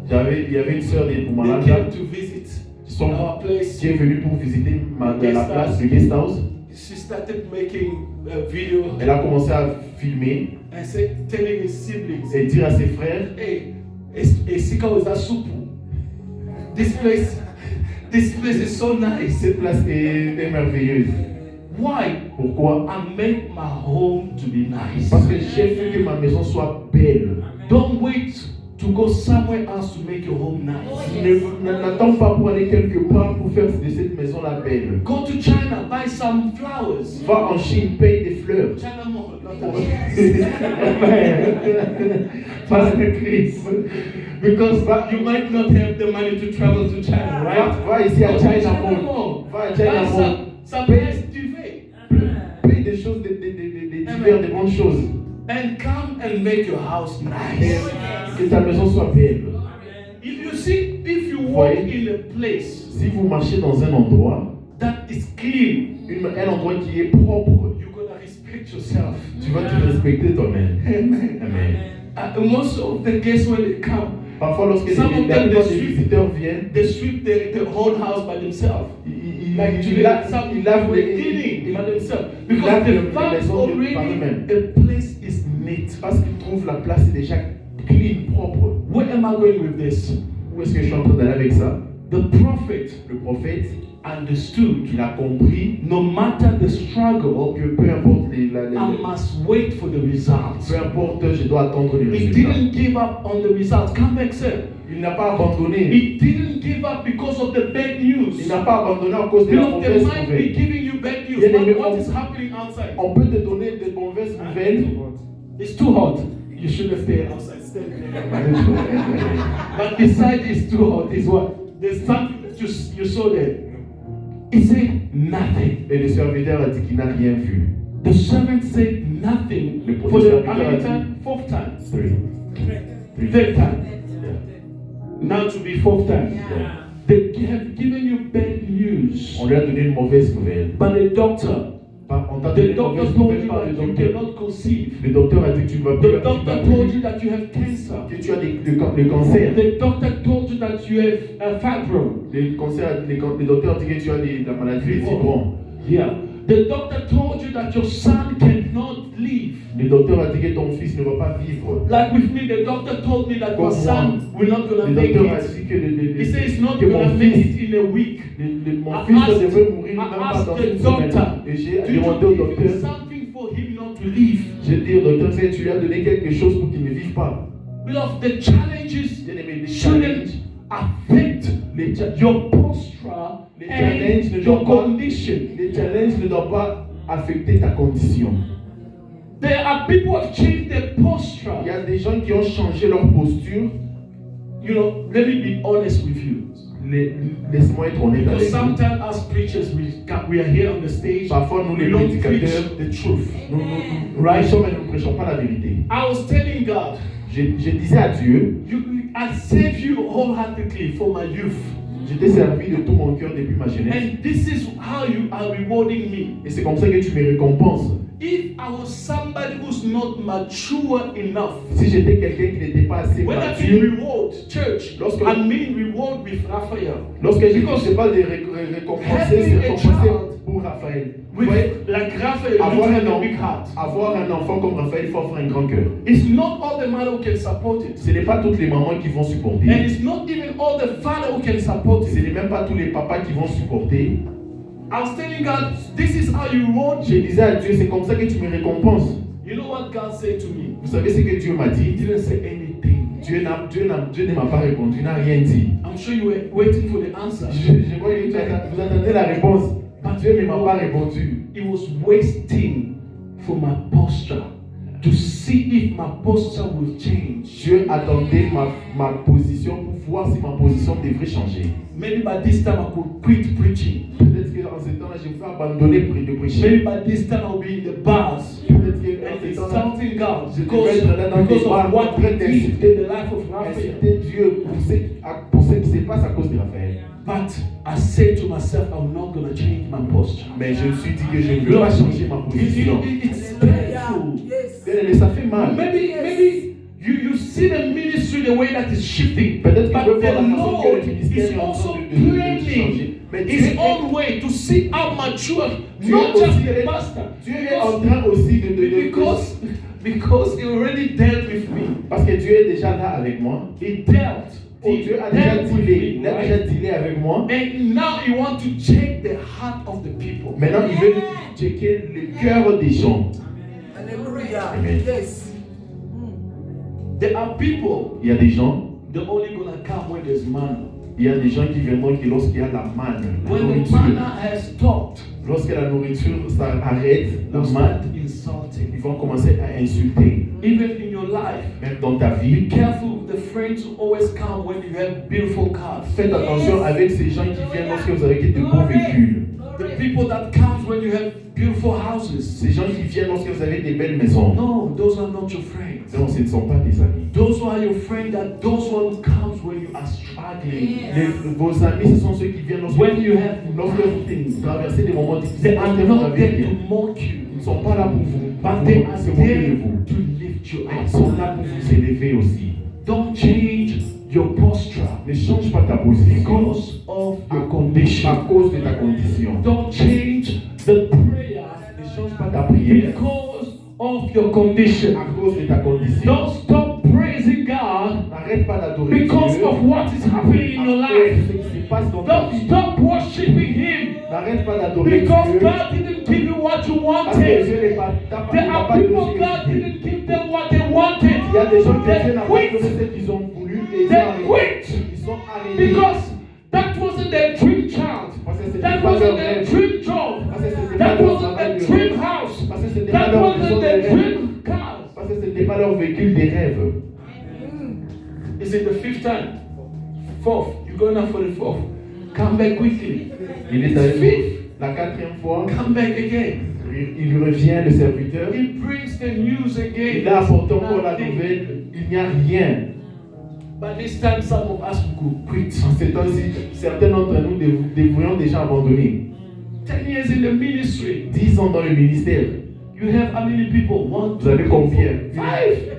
Il y avait une sœur de They Pumalanga came to visit qui our place. est venue pour visiter la Guest place, house. le guest house. She started making a video Elle a commencé à filmer and telling his siblings, et dire à ses frères, hey, Esika was a soup. This place is so nice. cette place est merveilleuse. Why? Pourquoi? I made my home to be nice. Parce que j'ai fait que ma maison soit belle. Don't wait to go somewhere else to make your home nice. N'attends pas pour aller quelque part pour faire de cette maison la belle. Go to China, buy some flowers. Va en Chine, paye des fleurs. China Mall, not Pasteur Chris. because you might not have the money to travel to China, right? Va ici à Go to China Mall. Va à China Buy Mall. some nice duvet. Paye des choses, des divers, des bonnes choses. And come and make your house nice. Que ta maison soit belle. You see, if you walk in a place Si vous marchez dans un endroit, that is clean, un endroit qui est propre, you're gonna respect yourself. tu vas te respecter toi-même. Amen. Amen. Most of the guests when they come, Parfois, lorsque Some of la them, plupart they des sweep. visiteurs viennent, they sweep the whole house by themselves. ils Like today, some ils people lavent were les cleaning by themselves lavent because les the fact maisons already par eux-mêmes. a place is neat. parce qu'ils trouvent la place est déjà clean, propre. Where am I going with this? Où est-ce que je suis en train d'aller avec ça? The prophet Le prophète, understood il a compris no matter the struggle, que peu importe I must wait for the results. peu importe, je dois attendre les He résultats. didn't give up on the results. Come back, sir. Il n'a pas abandonné. He didn't give up because of the bad news. Il n'a pas abandonné à cause de la Because they mauvaise might be nouvelle. giving you bad news. Yeah, they But what may- is happening outside? On peut te donner de mauvaises nouvelles. It's too hot. You shouldn't stay outside. Stay But beside it's too hot is what? There's something that you saw there. He said nothing. Et le serviteur a dit qu'il n'a rien vu. The servant said nothing Le for the serviteur a dit- time, fourth time, Three. third time. Yeah. Now to be fourth time. Yeah. They have given you bad news. On lui a donné une mauvaise nouvelle. But the doctor, On t'a donné the une doctor mauvaise told nouvelle you par le that you docteur. cannot conceive. Le docteur a dit que tu ne vas The plus doctor told you that you have cancer. que tu as le cancer. The doctor told you that you have a fibro. Le docteur a dit que tu as la maladie des fibrons. Yeah. The doctor told you that your son cannot live. Le docteur a dit que ton fils ne va pas vivre. Like with me, the doctor told me that my Comme son will not gonna Le make docteur a it. dit que, He says he's not que gonna mon make fils, it in a week. mon I fils asked- devrait mourir I même pas asked dans the une semaine. doctor, Et j'ai Did demandé au you give him docteur, something for him not to live? j'ai dit au docteur, c'est que tu lui as donné quelque chose pour qu'il ne vive pas. Because the challenges Bien aimé, les shouldn't challenges, affect your posture les challenges ne and your doivent pas, condition. les challenges ne doivent pas affecter ta condition. There are people who have changed their Il y posture. a des gens qui ont changé leur posture. You know, let me be honest with you. Laisse-moi être honnête Because avec vous. sometimes as preachers, we are here on the stage. Parfois, nous We les don't preach prédicateurs, the truth. nous prêchons mais nous ne prêchons pas la vérité. I was telling God, Je disais à Dieu, I saved you wholeheartedly for my youth. je t'ai servi de tout mon cœur depuis ma jeunesse. And this is how you are rewarding me. Et c'est comme ça que tu me récompenses. If I was somebody who's not mature enough, Si j'étais quelqu'un qui n'était pas assez when I mature, mean reward, church, Lorsque- I mean reward with Raphael. lorsque je ne Because sais pas de récompenser, having c'est a récompenser child pour Raphaël. With, Ouais, like Raphael, avoir you un, have a big heart. avoir un enfant comme Raphaël, il faut avoir un grand cœur. It's not all the mother who can support it. Ce n'est pas toutes les mamans qui vont supporter. And it's not even all the father who can support Ce it. n'est même pas tous les papas qui vont supporter. I was telling God, this is how you reward Je me. disais à Dieu, c'est comme ça que tu me récompenses. You know what God said to me? Vous savez ce que Dieu m'a He dit? didn't say anything. Dieu ne m'a pas répondu, il n'a rien dit. I'm sure you were waiting for the answer. Je crois que vous attendez la réponse. Dieu ne m'a pas répondu. He was waiting for my posture to see if my posture will change. Dieu attendait ma position pour voir si ma position devrait changer. Maybe by this time I could quit preaching. Peut-être qu'en ce temps-là, je vais abandonner de prêcher. Maybe by this time I'll be in the bars Peut-être qu'en and ce temps-là, insulting God je because devrais être là dans des of bars what en train He did d'insulter in the life of Raphael. insulter Dieu pour ce qui se passe à cause de Raphaël. But I said to myself, I'm not going to change my posture. Mais je me suis dit que je ne veux pas changer ma position. It's painful. Mais ça fait mal. Maybe you see the ministry the way that is shifting. Peut-être qu'il But veut voir the la façon que Lord le ministère is est en also train de changer. planning Mais His own way to see how mature, Dieu not just aussi the est- pastor. Dieu est en train aussi Because He already dealt with me. parce que Dieu est déjà là avec moi. He dealt. Oh, Dieu a déjà dealt with dealé. me, Il a déjà right? dealé avec moi. And now He wants to check the heart of the people. Maintenant, il veut checker le cœur des gens. Hallelujah. Amen. Yes. There are people, Il y a des gens, they're only gonna come when there's manna. il y a des gens qui viendront que lorsqu'il y a la manne, la When the nourriture, manna has stopped, lorsque la nourriture s'arrête, la they'll manne, start insulting. ils vont commencer à insulter. Even in your life, Même dans ta be vie, careful with the friends who always come when you have beautiful cars. faites attention avec ces gens qui viennent lorsque vous avez de beaux véhicules. The people that comes when you have beautiful houses. Ces gens qui viennent lorsque vous avez des belles maisons. No, those are not your friends. Non, ce ne sont pas des amis. Those who are your friends, that those one comes when you are struggling. Vos amis, ce sont ceux qui viennent lorsque When you have vous traversez des moments difficiles. They are Lorsque vous not avez there rien. to mock you, Ils ne sont pas là pour but they are se moquer de there vous. to lift you Ils up. sont là pour vous élever aussi. Don't change your posture Ne change pas ta position because of your à condition. cause de ta condition. Don't change the prayer Ne change pas ta prière because of your condition. à cause de ta condition. Don't stop praising God N'arrête pas d'adorer because Dieu of what is happening in your à cause de life. ce qui se passe dans ta Don't vie. stop worshiping Him N'arrête pas d'adorer because Dieu God didn't give you what you parce que wanted. Dieu n'est pas t'a There pas are donné people ce que God tu veux. didn't give them what they wanted. Il y a des gens que Dieu They n'a pas donné quit ce qu'ils ont voulu et ils They ont quit. Ils sont arrêtés. because that wasn't their dream child. Parce que c'était That pas leur wasn't their rêve. dream job. Parce que c'était pas That leur wasn't travail their de dream rêve. house. Parce que c'était pas That leur maison wasn't de their rêve. dream car. Parce que c'était pas leur véhicule des rêves. Is it the fifth time? Fourth. You're going up for the fourth. Come back quickly. Il est arrivé la quatrième fois. Come back again. Il revient, le serviteur. He brings the news again. Il a apporté encore la Nothing. nouvelle. Il n'y a rien. But this time, some of us will quit. En ces temps-ci, certains d'entre nous devrions déjà abandonner. 10 years in the ministry. 10 ans dans le ministère. You have how many people? 1, Vous avez 2, 3, combien? 5.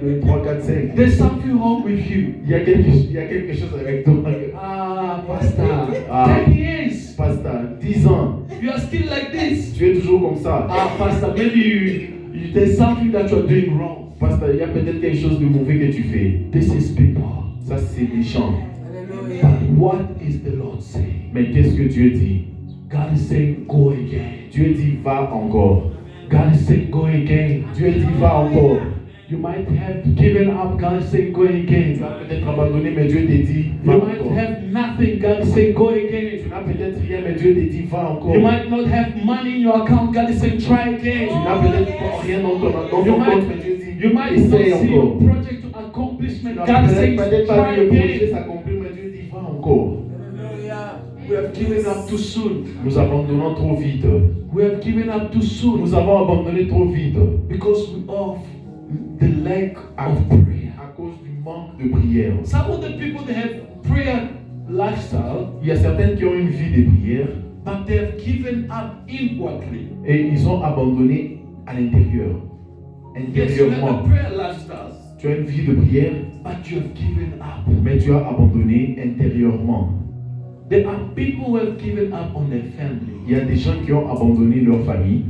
2, 3, 4, 5. There's something wrong with you. Il y a quelque chose avec toi. Ah, Pastor. Ah. 10 years. Pasteur, 10 ans. You are still like this. Tu es toujours comme ça. Ah, Pastor, maybe there's something that you're doing wrong. Pasteur, il y a peut-être quelque chose de mauvais que tu fais. This is people. Ça, c'est des gens. But what is the Lord saying? Mais qu'est-ce que Dieu dit? God is saying, go again. Dieu dit, va encore. God is saying, go again. Dieu dit, va encore. You might have given up. God is saying, go Tu again. vas peut-être abandonné, mais Dieu te dit, va You might encore. have nothing. God is saying, go Tu again. n'as peut-être rien, mais Dieu te dit, va encore. You might not have money in your account. God is saying, try Tu again. n'as peut-être rien dans ton You compte, might, mais Dieu dit, you might not essaye see your encore. project to accomplishment. Tu n'as God is saying, peut-être pas try vu le projet again. s'accomplir, mais Dieu dit, va encore. We have given up too soon. Nous abandonnons trop vite. We have given up too soon Nous avons abandonné trop vite because of the lack of prayer. à cause du manque de prière. Some of the people, they have prayer lifestyle, Il y a certaines qui ont une vie de prière but they have given up inwardly. et ils ont abandonné à l'intérieur, Yes, you have a intérieurement. prayer lifestyle, Tu as une vie de prière, but you have given up. mais tu as abandonné intérieurement. There are people who have given up on their family. Il y a des gens qui ont abandonné leur famille.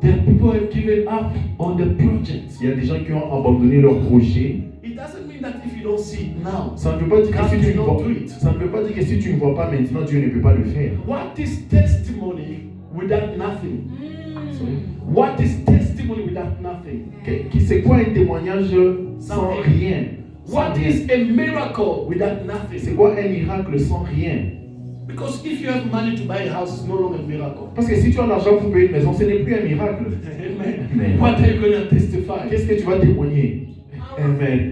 There are people who have given up on the projects. Il y a des gens qui ont abandonné leur projet. It doesn't mean that if you don't see it now, Ça ne veut pas dire God que si tu ne cannot vois, do it. ça ne veut pas dire que si tu ne vois pas maintenant, Dieu ne peut pas le faire. What is testimony without nothing? What is testimony without nothing? C'est quoi un témoignage sans rien? What is a miracle without C'est nothing? quoi un miracle sans rien? Because if you have money to buy a house, it's no longer a miracle. Parce que si tu as l'argent pour payer une maison, ce n'est plus un miracle. Amen. Amen. What are you going to testify? Qu'est-ce que tu vas témoigner? Amen.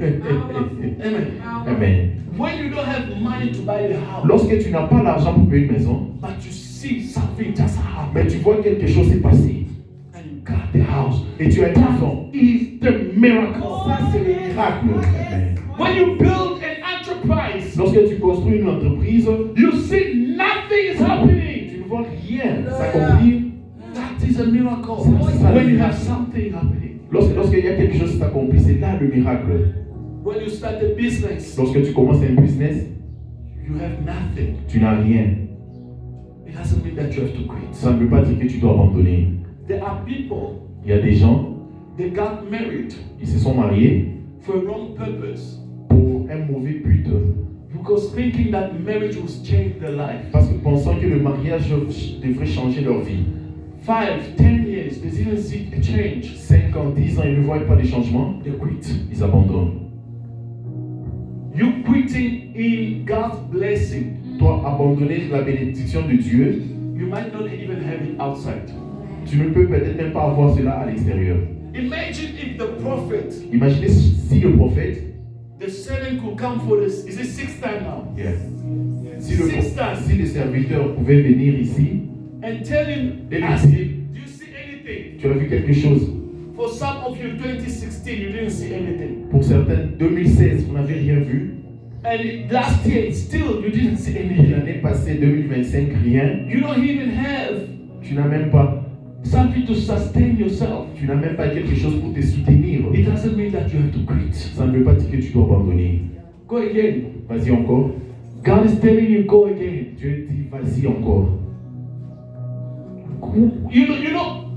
Amen. Amen. When you don't have money to buy a house, Lorsque tu n'as pas l'argent pour payer une maison, but you see something just happen, mais tu vois quelque chose s'est passé and you got the house, et tu as une maison, that is the miracle. ça c'est le miracle. Amen. When you build an enterprise, Lorsque tu construis une entreprise, you see nothing is happening. tu ne vois rien s'accomplir. That is a miracle. Ça, When you c'est- have something happening. Lorsqu'il y a quelque chose qui s'accomplit, c'est là le miracle. When you start a business, Lorsque tu commences un business, you have nothing. tu n'as rien. It doesn't mean that you have to quit. Ça ne veut pas dire que tu dois abandonner. There are people, Il y a des gens, they got married ils se sont mariés for a wrong purpose. pour un mauvais but. Because thinking that marriage will change their life. Parce que pensant que le mariage devrait changer leur vie. 5, 10 years, they didn't see a change. 5 ans, 10 ans, ils ne voient pas de changement, They quit. ils abandonnent. you quitting in God's blessing. Toi, abandonner la bénédiction de Dieu, You might not even have it outside. tu ne peux peut-être même pas avoir cela à l'extérieur. Imagine if the prophet, Imaginez si le prophète, the servant could come for this. Is it sixth time now? si le, Six times. si le serviteur pouvait venir ici And tell him, et lui ask dire, him, do you see anything? tu as vu quelque chose? For some of you, 2016, you didn't see anything. Pour certains, 2016, vous n'avez rien vu. And last year, still, you didn't see Et anything. l'année passée, 2025, rien. You don't even have Tu n'as même pas. something to sustain yourself. Tu n'as même pas quelque chose pour te soutenir. It doesn't mean that you have to quit. Ça ne veut pas dire que tu dois abandonner. Go again. Vas-y encore. God is telling you, go again. Dieu dit, vas-y encore. You know,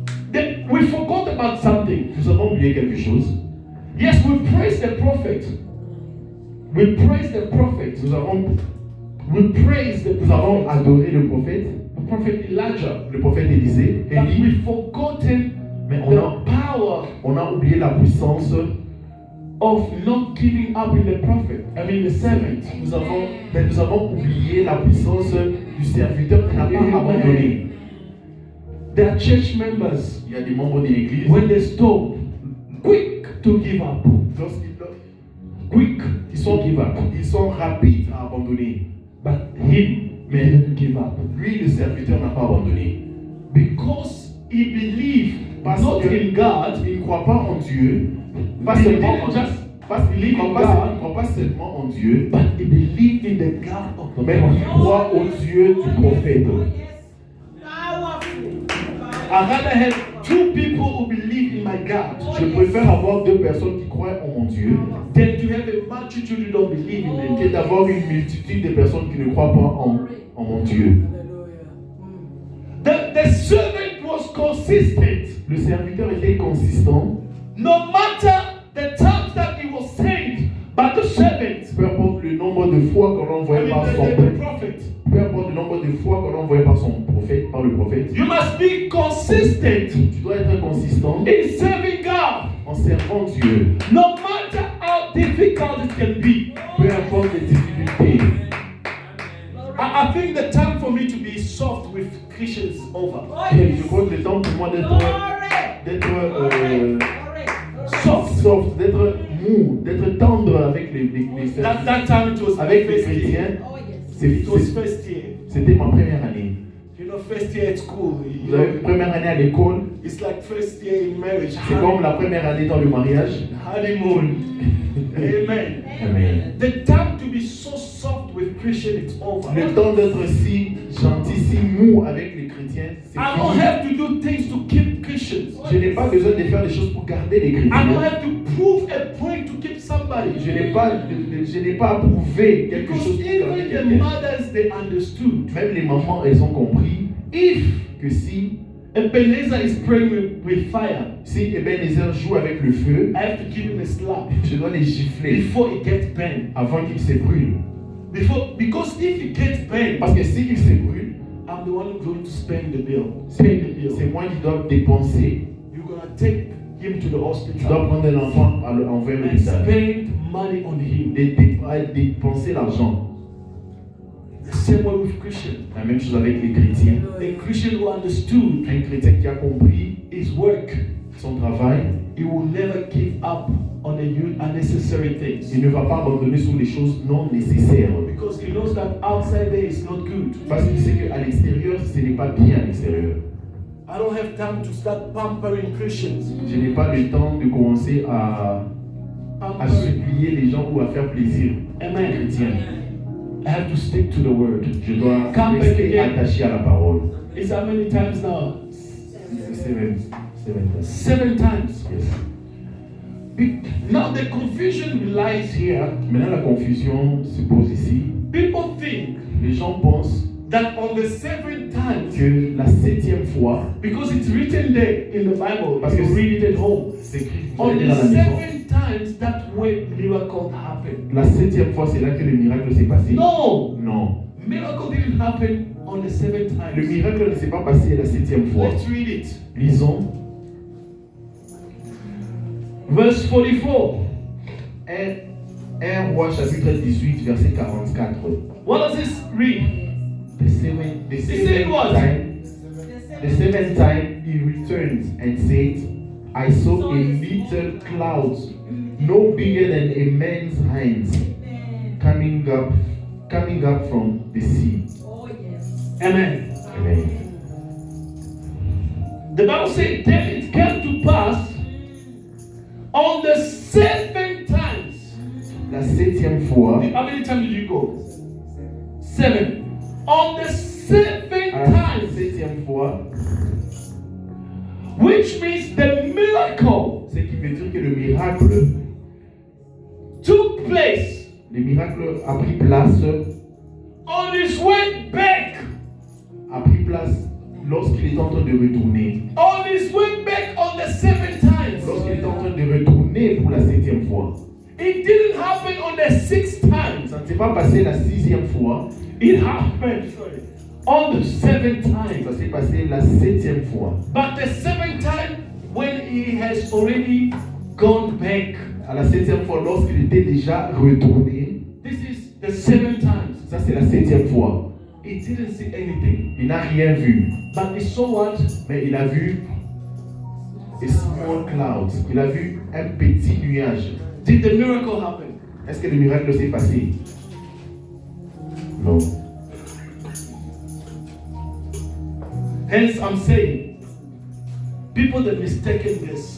we forgot about something. Nous avons oublié quelque chose. Yes, we praise the prophet. We praise the prophet. Nous avons Nous avons adoré le prophète, Elijah. le prophète Élisée, But Élie, we've forgotten mais the power on a oublié la puissance. of not giving up in the prophet. I mean the servant. Nous avons oublié la puissance du serviteur qui n'a pas abandonné. There are church members, Il y a des membres de l'église, when they stop, quick to give up. quick, Quick ils sont rapides à abandonner. But him, Mais he didn't give up. lui, le serviteur, n'a pas abandonné. Because he believed Parce not que in God, il ne croit pas en Dieu, pas he seulement didn't en just parce qu'il believe ne in croit God, pas seulement en Dieu, but he believed in the God of the mais il prophet. croit au Dieu du prophète. I'd rather have two people who believe in my God Je préfère avoir deux personnes qui croient en mon Dieu than to have a multitude who don't believe in him. que d'avoir une multitude de personnes qui ne croient pas en mon Dieu. The servant was consistent. Le serviteur était consistant, No matter the times that he was saved by the servant, peu importe le nombre de fois qu'on l'envoyait par son the prophet. peu importe le nombre de fois qu'on l'envoyait par le prophète. You must be consistent Tu dois être consistant in serving God, en servant Dieu, no matter how difficult it can be. peu importe les difficultés. I think the time for me to be soft with Christians is over. Et je crois que le temps pour moi d'être soft, d'être mou, d'être tendre avec les That time it was avec les first year. chrétiens, It was first year. c'était ma première année. You know, first year at school. Vous avez une première année à l'école, It's like first year in marriage. c'est comme la première année dans le mariage. Honeymoon. Amen. Amen. The time to be so soft with Christian is over. Le temps d'être si gentil, si mou avec les chrétiens, c'est I don't fini. have to do things to keep Christians. Je n'ai pas besoin de faire des choses pour garder les I don't chrétiens. have to prove a point to keep somebody. Je n'ai pas à prouver quelque Because chose pour garder even the quelqu'un. mothers, they understood. Même les mamans, elles ont compris que si Ebenezer is praying with fire, Ebenezer joue avec le feu, I have to give him a slap je dois les gifler before he gets burned. avant qu'il se brûle. Because if he gets burned, Parce que s'il se brûle, I'm the one who's going to spend the bill. Pay the bill. c'est moi qui dois dépenser. You're gonna take him to the Je dois hospital prendre un enfant envers and l'hôpital. spend money on him. Dépenser l'argent. The same way with Christian. La même chose avec les chrétiens. A Christian who understood Un chrétien qui a compris his work, son travail, he will never give up on the unnecessary things. il ne va pas abandonner sur les choses non nécessaires. Because he knows that outside there is not good. Parce qu'il sait qu'à l'extérieur, ce n'est pas bien à l'extérieur. I don't have time to start pampering Christians. Je n'ai pas le temps de commencer à supplier les gens ou à faire plaisir aux Amen. chrétiens. I have to stick to the word. Je dois Come back rester again. attaché à la parole. It's how many times now? 7 7 times. Yes. Now the confusion lies here. Maintenant, la confusion se pose ici. People think Les gens pensent that on the 7th time, que la 7e fois, because it's written there in the Bible, Parce que you read it at home. c'est écrit On the dans la maison. 7th times, that's where miracle happened. La 7e fois, c'est là que le miracle s'est passé. No, Non. miracle didn't happen on the 7th Le time. miracle ne s'est pas passé la 7e fois. Let's read it. Lisons Verse 44. 1 Roi chapitre 18 verset 44. What does this read? The seventh what? time he returned and said, I saw a little cloud no bigger than a man's hands coming up from the sea. Oh, yes. Amen. Amen. The Bible says, then it came to pass on the 7 times. La 7e fois, How many times did you go? 7. On the 7 à la times, 7e fois, which means the miracle ce qui veut dire que le miracle took place a pris place, on his way back. lorsqu'il est en train de retourner. On his way back on the 7 times. Lorsqu'il est en train de retourner pour la 7e fois. It didn't happen on the 6th time. Ça ne s'est pas passé la 6e fois. It happened on the 7th Ça time. s'est passé la 7e fois. But the 7th time, when he has already gone back, À la 7e fois, lorsqu'il était déjà retourné. this is the 7th time. Ça, c'est la 7e fois. He didn't see anything. Il n'a rien vu. But he saw what? Mais il a vu a small cloud. Il a vu un petit nuage. Did the miracle happen? Est-ce que le miracle s'est passé? Non. Hence, I'm saying, people that mistaken this,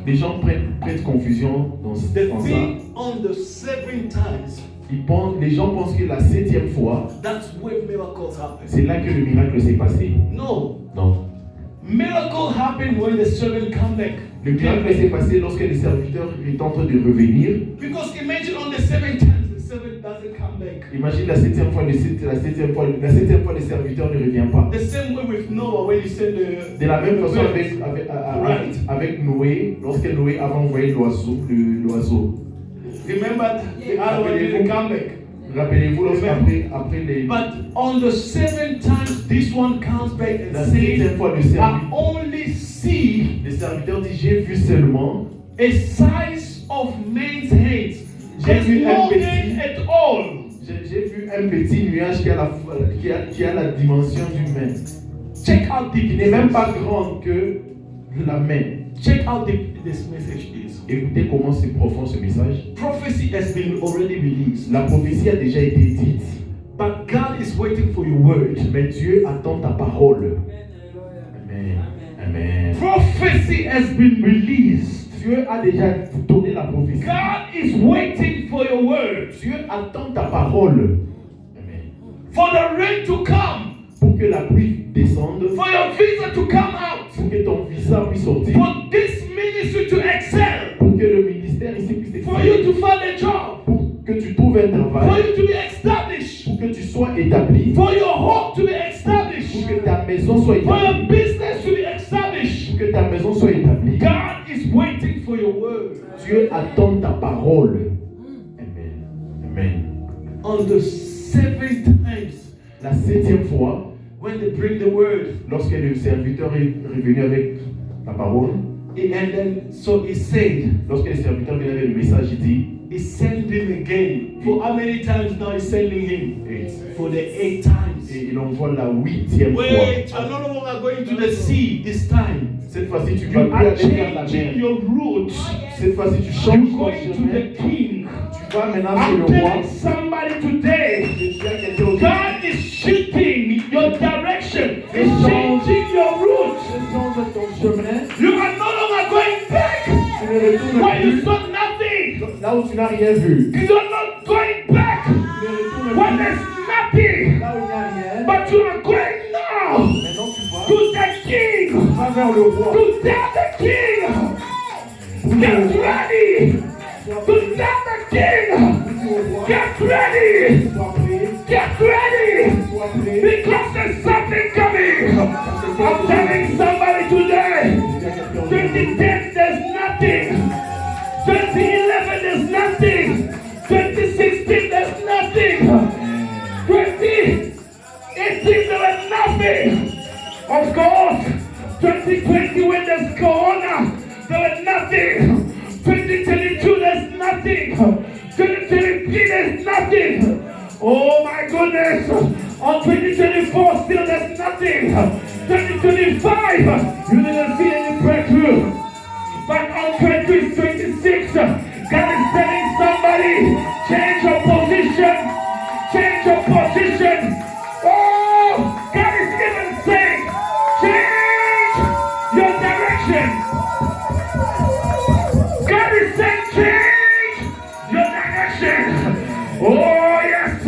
Les gens prêtent confusion dans the ça. thing on the 7 times, Les gens pensent que la 7e fois, that's where miracles happen. c'est là que le miracle s'est passé. No, Non. miracle happened when the servant come back. Le miracle s'est passé lorsque les serviteurs étaient en train de revenir. Because imagine on the 7 times, the servant doesn't come back. Imagine la 7e fois, les serviteurs ne reviennent pas. The same way with Noah when he said De la même façon Right. avec Noé, lorsque Noé avait envoyé l'oiseau. Remember, the other one didn't come back. Rappelez-vous après les. But on the 7 times, this one comes back and La says, 7e fois, I only see le serviteur dit, j'ai vu seulement a size of man's hands. J'ai There's vu un no petit- hand at all. j'ai vu un petit nuage qui a la dimension d'une main. Check how deep Il it n'est même is. pas grand que la main. Check how deep this message is. Écoutez comment c'est profond ce message. Prophecy has been already released, La prophétie a déjà été dite, but God is waiting for your word. mais Dieu attend ta parole. Amen. Amen. Prophecy has been released. Dieu a déjà donné la prophétie. God is waiting for your word. Dieu attend ta parole. Amen. For the rain to come. Pour que la pluie descende, For your visa to come out. pour que ton visa puisse sortir, For this ministry to excel. pour que le ministère ici puisse For you exceller, to find a job. pour que tu trouves un For travail, you to be established. pour que tu sois établi, For your home to be pour established. que ta maison soit For your établie, business to be established. pour que ta maison soit établie. God is waiting for your word. Dieu attend ta parole. Amen. Amen. On the 7th times, La 7e fois, when they bring the word, lorsque le serviteur est revenu avec la parole, and then so he said, lorsque le serviteur vient avec le message, il dit, he sent him again. For how many times now he's sending him? 8. For the 8 times. Et il envoie la 8e Wait, fois. you're no longer going to the sea this time. Cette fois-ci, tu You vas plus are aller vers la changing mer. your route. Cette fois-ci, tu changes You're ton going to chemin. the king. Tu vas maintenant chez I'm le roi. telling somebody today, Et tu as quelqu'un au God is shifting your direction. He's changing your route. change ton chemin. You are no longer going back Tu ne retournes where you plus saw nothing. là où tu n'as rien vu. You are not going back Tu ne retournes where plus there's nothing. là où il n'y a rien. But you are going now Maintenant, tu vas to the king. vers le roi. To tell the king. Get ready. To tell the king. Get ready. Sois prêt. Get ready. Sois prêt. Because there's something coming. I'm telling somebody today. 2010 there's nothing. 2011 there's nothing. 2016 there's nothing. 2018 there was nothing. Of course, 2020 when there's Corona, there was nothing. 2022 there's nothing. 23 there's nothing. Oh my goodness. On 2024 still there's nothing. 2025 you didn't see any breakthrough. But on 2026 God is telling somebody, change your position. Change your position. Oh, God is even saying, change your direction. God is saying, change your direction. Oh yes,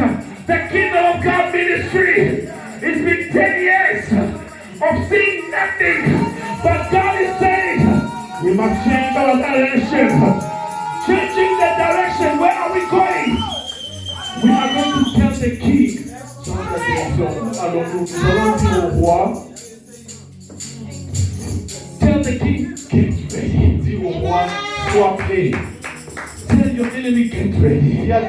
the Kingdom of God ministry. It's been 10 years of seeing nothing. But God is saying, we must change our direction. Changing the direction. Where are we going? We are going to tell the king. Alors nous allons dire au roi, Tell the king, get ready. dire au roi, sois prêt. Tell your enemy, get ready. Dis à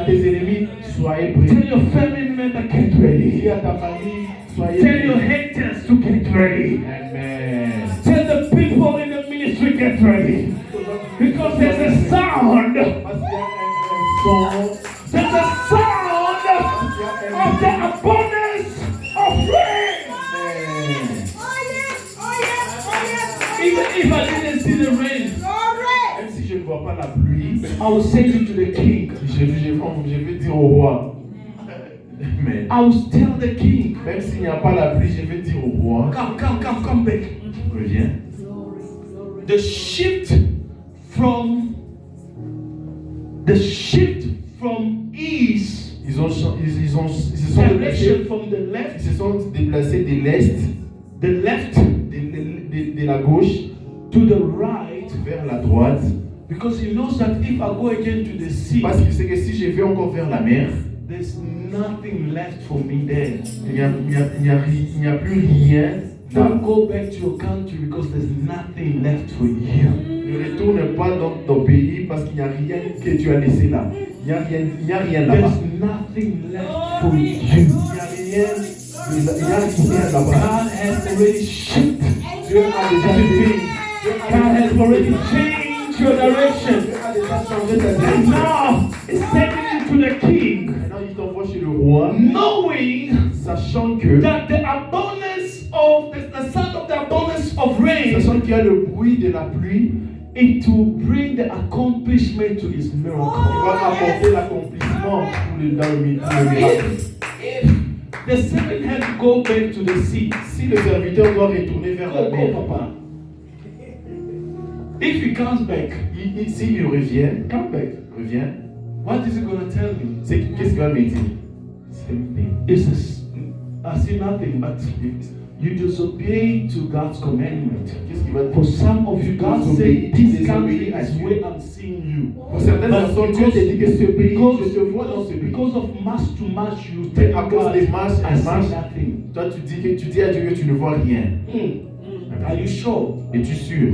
tes ennemis, soyez prêts. Tell your family member, get ready. Dis à ta famille, soyez Tell your prêts. haters to get ready. Amen. Tell the people in the ministry, get ready. Because there's a sound. Parce qu'il y a un son. There's a sound of the abundance of rain. Even if I didn't see the rain, Même si je ne vois pas la pluie, I will send you to the king. je vais dire au roi. Amen. I will tell the king. Même s'il n'y a pas la pluie, je vais dire au roi. Come back. Reviens. The shift from east Ils direction from the left, se sont déplacés de l'est, the left de la gauche to the right, vers la droite. because he knows that if I go again to the sea, Parce qu'il sait que si je vais encore vers la mer, there's nothing left for me there. il n'y a plus rien. Don't go back to your country because there's nothing left for you. Ne retourne pas dans ton pays parce qu'il n'y a rien que tu as laissé là. Il n'y a rien là-bas. There's nothing left for you. Il n'y a rien là-bas. God has already shifted. Dieu a déjà fait. God has already changed your direction. Dieu a déjà changé ta And direction. now it's sending you to the king, Maintenant, il t'envoie chez le roi, knowing sachant que that the abundance of the sound of the abundance of rain, sachant qu'il y a le bruit de la pluie, it will bring the accomplishment to his il miracle. va apporter l'accomplissement dans le miracle. If the servant had to go back to the sea, Si le serviteur doit retourner vers la go, mer, Papa. If he comes back, s'il revient, come back. What is he going to tell me? qu'est-ce qu'il va me dire? Same thing. He says, I see nothing, but you disobey to God's commandment. Qu'est-ce qu'il va dire? For some of you, God said, this country is where I'm seeing you. Pour certaines personnes, Dieu te dit que ce pays, je te vois dans ce pays. Because of match to match, you Mais tell à cause God, des matchs, I see nothing. toi tu dis à Dieu que tu ne vois rien. Are you sure Es-tu sûr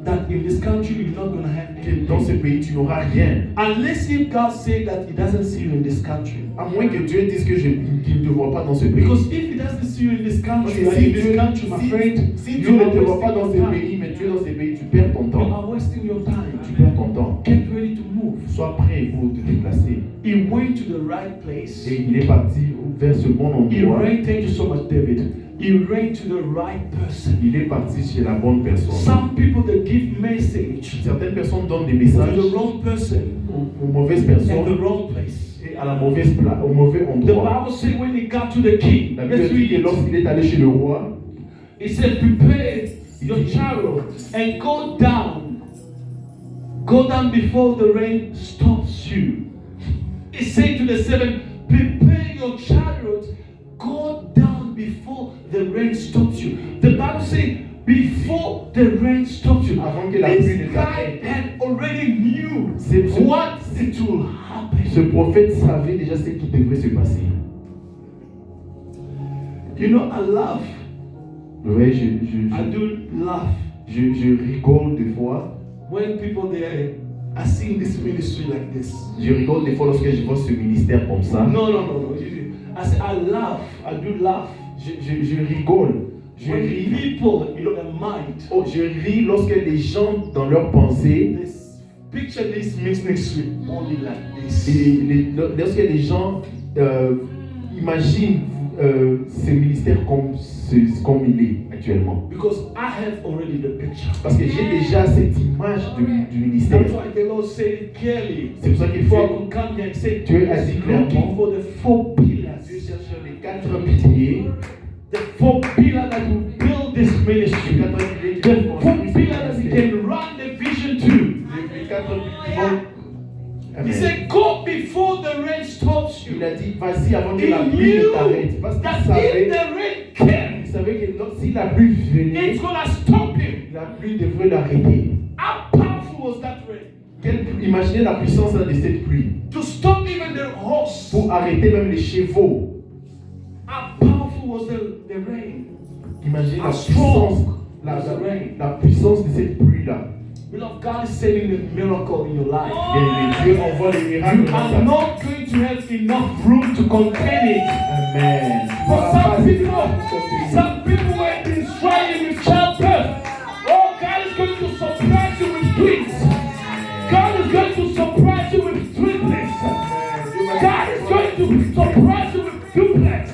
that in this country you're not going to have que dans ce anything? pays tu n'auras rien? Unless if God said that He doesn't see you in this country. À moins que Dieu dise qu'il ne te voit pas dans ce pays. Because if He doesn't see you in this Parce country, que in this country, my friend, si Dieu you ne are te voit pas wasting dans your ce time. pays, mais tu es dans ce pays, tu perds ton You temps. are wasting your time. Tu perds ton temps. Get ready to move. Sois prêt pour te déplacer. He went to the right place. Et il est parti vers ce bon He endroit. ran, thank you so much, David. He ran to the right person. Il est parti chez la bonne personne. Some people that give message Certaines personnes donnent des to messages the wrong person aux mauvaises at personnes the wrong place. et à la mauvaise place, au mauvais The endroit. Bible says when he got to the king, La Bible let's dit read que it. lorsqu'il est allé chez le roi, He said, prepare your chariot and go down. Go down before the rain stops you. He said to the servant, prepare your chariot, go down before the rain stops you. The Bible says, before the rain stops you. Avant que la pluie This ne guy t'arrête. had already knew C'est- what it will happen. ce prophète savait déjà ce qui devrait se passer. You know, I laugh. Ouais, I do laugh je rigole des fois. when people they are seeing this ministry like this. Je rigole des fois lorsque je vois ce ministère comme ça. No. I say I laugh. I do laugh. Je rigole. Je When ris. people in their mind, Oh, je ris lorsque les gens, dans leur pensée, they picture this ministry only like this. Et lorsque les gens imaginent ce ministère comme il est actuellement. Because I have already the picture. Parce que j'ai déjà cette image du ministère. That's why the Lord said it clearly. C'est pour ça qu'il Before I faut could come here and say, Dieu a dit looking clairement, for the 4 pillars. Dieu cherche les 4 piliers. The 4 pillars that will build this ministry. Les 4 piliers The qui vont 4 construire pillars ce that we ministère. can run the vision to. Les 4 piliers. He Amen. said, go before the rain stops you. Il a dit, vas-y avant que He la pluie knew ne t'arrête. Parce that qu'il if savait, the rain came, il savait que si la pluie venait, it's going to stop him. la pluie devrait l'arrêter. How powerful was that rain? Imaginez la puissance de cette pluie. To stop even the horse. Pour arrêter même les chevaux. How powerful was the rain? Imaginez la How strong puissance, was the rain? la puissance de cette pluie-là. Beloved, God is sending a miracle in your life. Et Dieu envoie les miracles You dans are ta vie. not going to have enough room to contain it. Amen. For some people who have been struggling with childbirth, oh, God is going to surprise you with twins. God is going to surprise you with triplets. God is going to surprise you with duplets.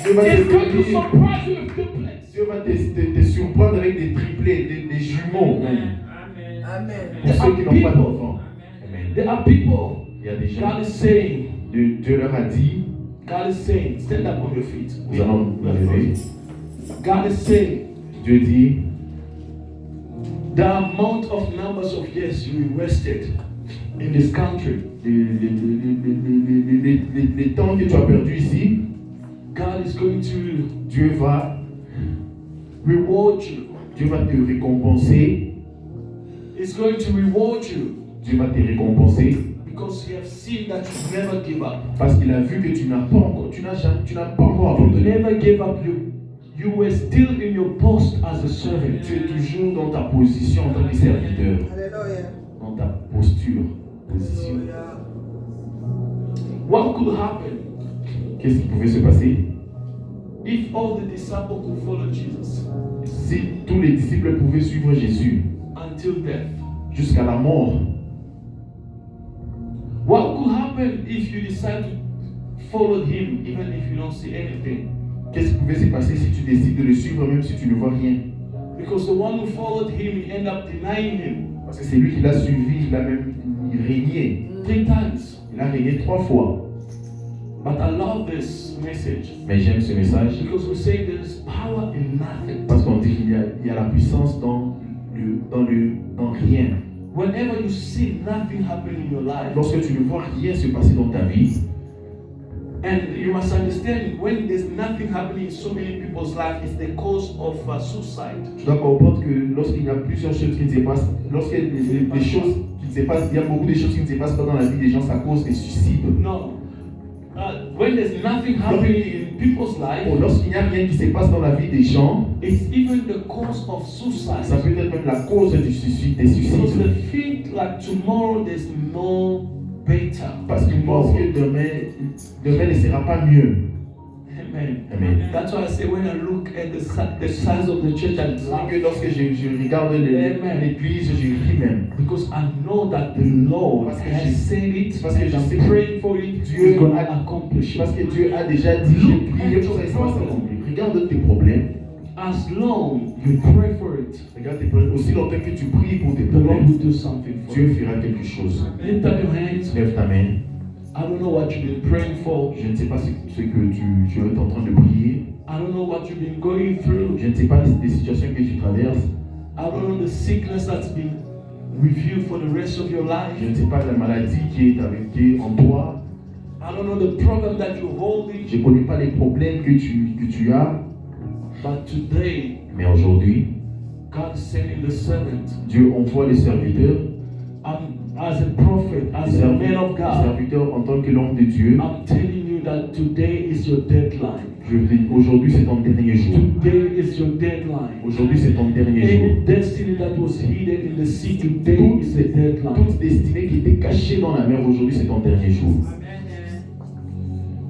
He's going to surprise you with duplets. Dieu va te surprendre avec des triplets, des jumeaux. Amen. Pour ceux qui n'ont pas d'enfants. Amen. There are people, Il y a des gens, God is saying, Dieu leur a dit, God is saying, stand up on your feet. nous allons nous lever. God is saying, Dieu dit, the amount of numbers of years you wasted in this country, les temps que tu as perdus ici, God is going to Dieu va reward you. Dieu va te récompenser. He's going to reward you Dieu va te récompenser because He has seen that you never give up. parce qu'il a vu que tu n'as pas encore You abandonné. never gave up. You were still in your post as a servant. Tu es toujours dans ta position en tant que serviteur, Hallelujah. dans ta posture, position. What could happen Qu'est-ce qui pouvait se passer if all the disciples could follow Jesus si tous les disciples pouvaient suivre Jésus until death? jusqu'à la mort? What could happen if you decide to follow Him even if you don't see anything? Qu'est-ce qui pouvait se passer si tu décides de le suivre même si tu ne vois rien? Because the one who followed Him, he ended up denying Him Parce que c'est lui qui l'a suivi, il a même régné. 3 times. Il a régné 3 fois. But I love this message Mais j'aime ce message because we say there is power in nothing. parce qu'on dit qu'il y a la puissance dans rien. Whenever you see nothing happen in your life, Lorsque tu ne vois rien se passer dans ta vie, and you must understand when there's nothing happening in so many people's life, it's the cause of suicide. tu dois comprendre que lorsqu'il y a plusieurs choses qui ne se passent, lorsqu'il y a des choses qui ne se passent, il y a beaucoup de choses qui ne se passent pas dans la vie des gens, ça cause des suicides. No. When there's nothing happening in people's life, Bon, lorsqu'il n'y a rien qui se passe dans la vie des gens, it's even the cause of suicide. ça peut être même la cause du suicide, des Because suicides. they think like tomorrow there's no better. Parce qu'ils pensent que demain ne sera pas mieux. Amen. Amen. That's why I say when I look at the size of the church, I C'est laugh. que lorsque je regarde l'église, je ris même. Because I know that the Lord Parce que has said it, parce que and je I'm sais que praying for it, Dieu He's going a- to accomplish Parce it. que Dieu a déjà dit, j'ai prié pour ça et ça va s'accomplir. Regarde tes problèmes. As long you pray for it, Regarde tes problèmes. Aussi longtemps que tu pries pour tes the Lord problèmes, will do something for Dieu you. fera quelque chose. Lift up your hands. Lève ta main. I don't know what you've been praying for. Je ne sais pas ce que tu es en train de prier. I don't know what you've been going through. Je ne sais pas des situations que tu traverses. I don't know the sickness that's been with you for the rest of your life. Je ne sais pas la maladie qui est en toi. I don't know the problem that you're holding. Je ne connais pas les problèmes que tu as. But today, Mais aujourd'hui, God is sending the servant. Dieu envoie les serviteurs. As a prophet, as a man of Les God, serviteurs en tant que l'homme de Dieu. I'm telling you that today is your deadline. Je dis, aujourd'hui c'est ton dernier jour. Today is your deadline. Aujourd'hui c'est ton dernier jour. Any destiny that was hidden in the sea, today is the deadline. Toute destinée qui était cachée dans la mer, aujourd'hui c'est ton dernier jour.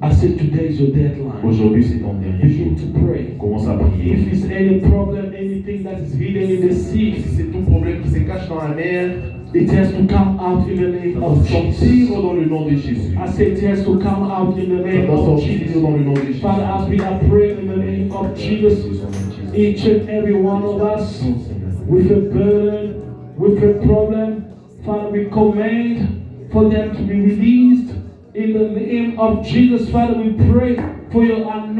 I said today is your deadline. Aujourd'hui, c'est ton dernier jour. Begin to pray. Commence à prier. If it's any problem, anything that is hidden in the sea, Si c'est tout problème qui se cache dans la mer, it has to come out in the name ça of doit Jesus. sortir dans le nom de Jésus. I said it has to come out in the Ça name doit of sortir Jesus. dans le nom de Jésus. Father, as we are praying in the name of Jesus, each and every one of us with a burden, with a problem, Father, we command for them to be released in the name of Jesus. Father, we pray for your anointing.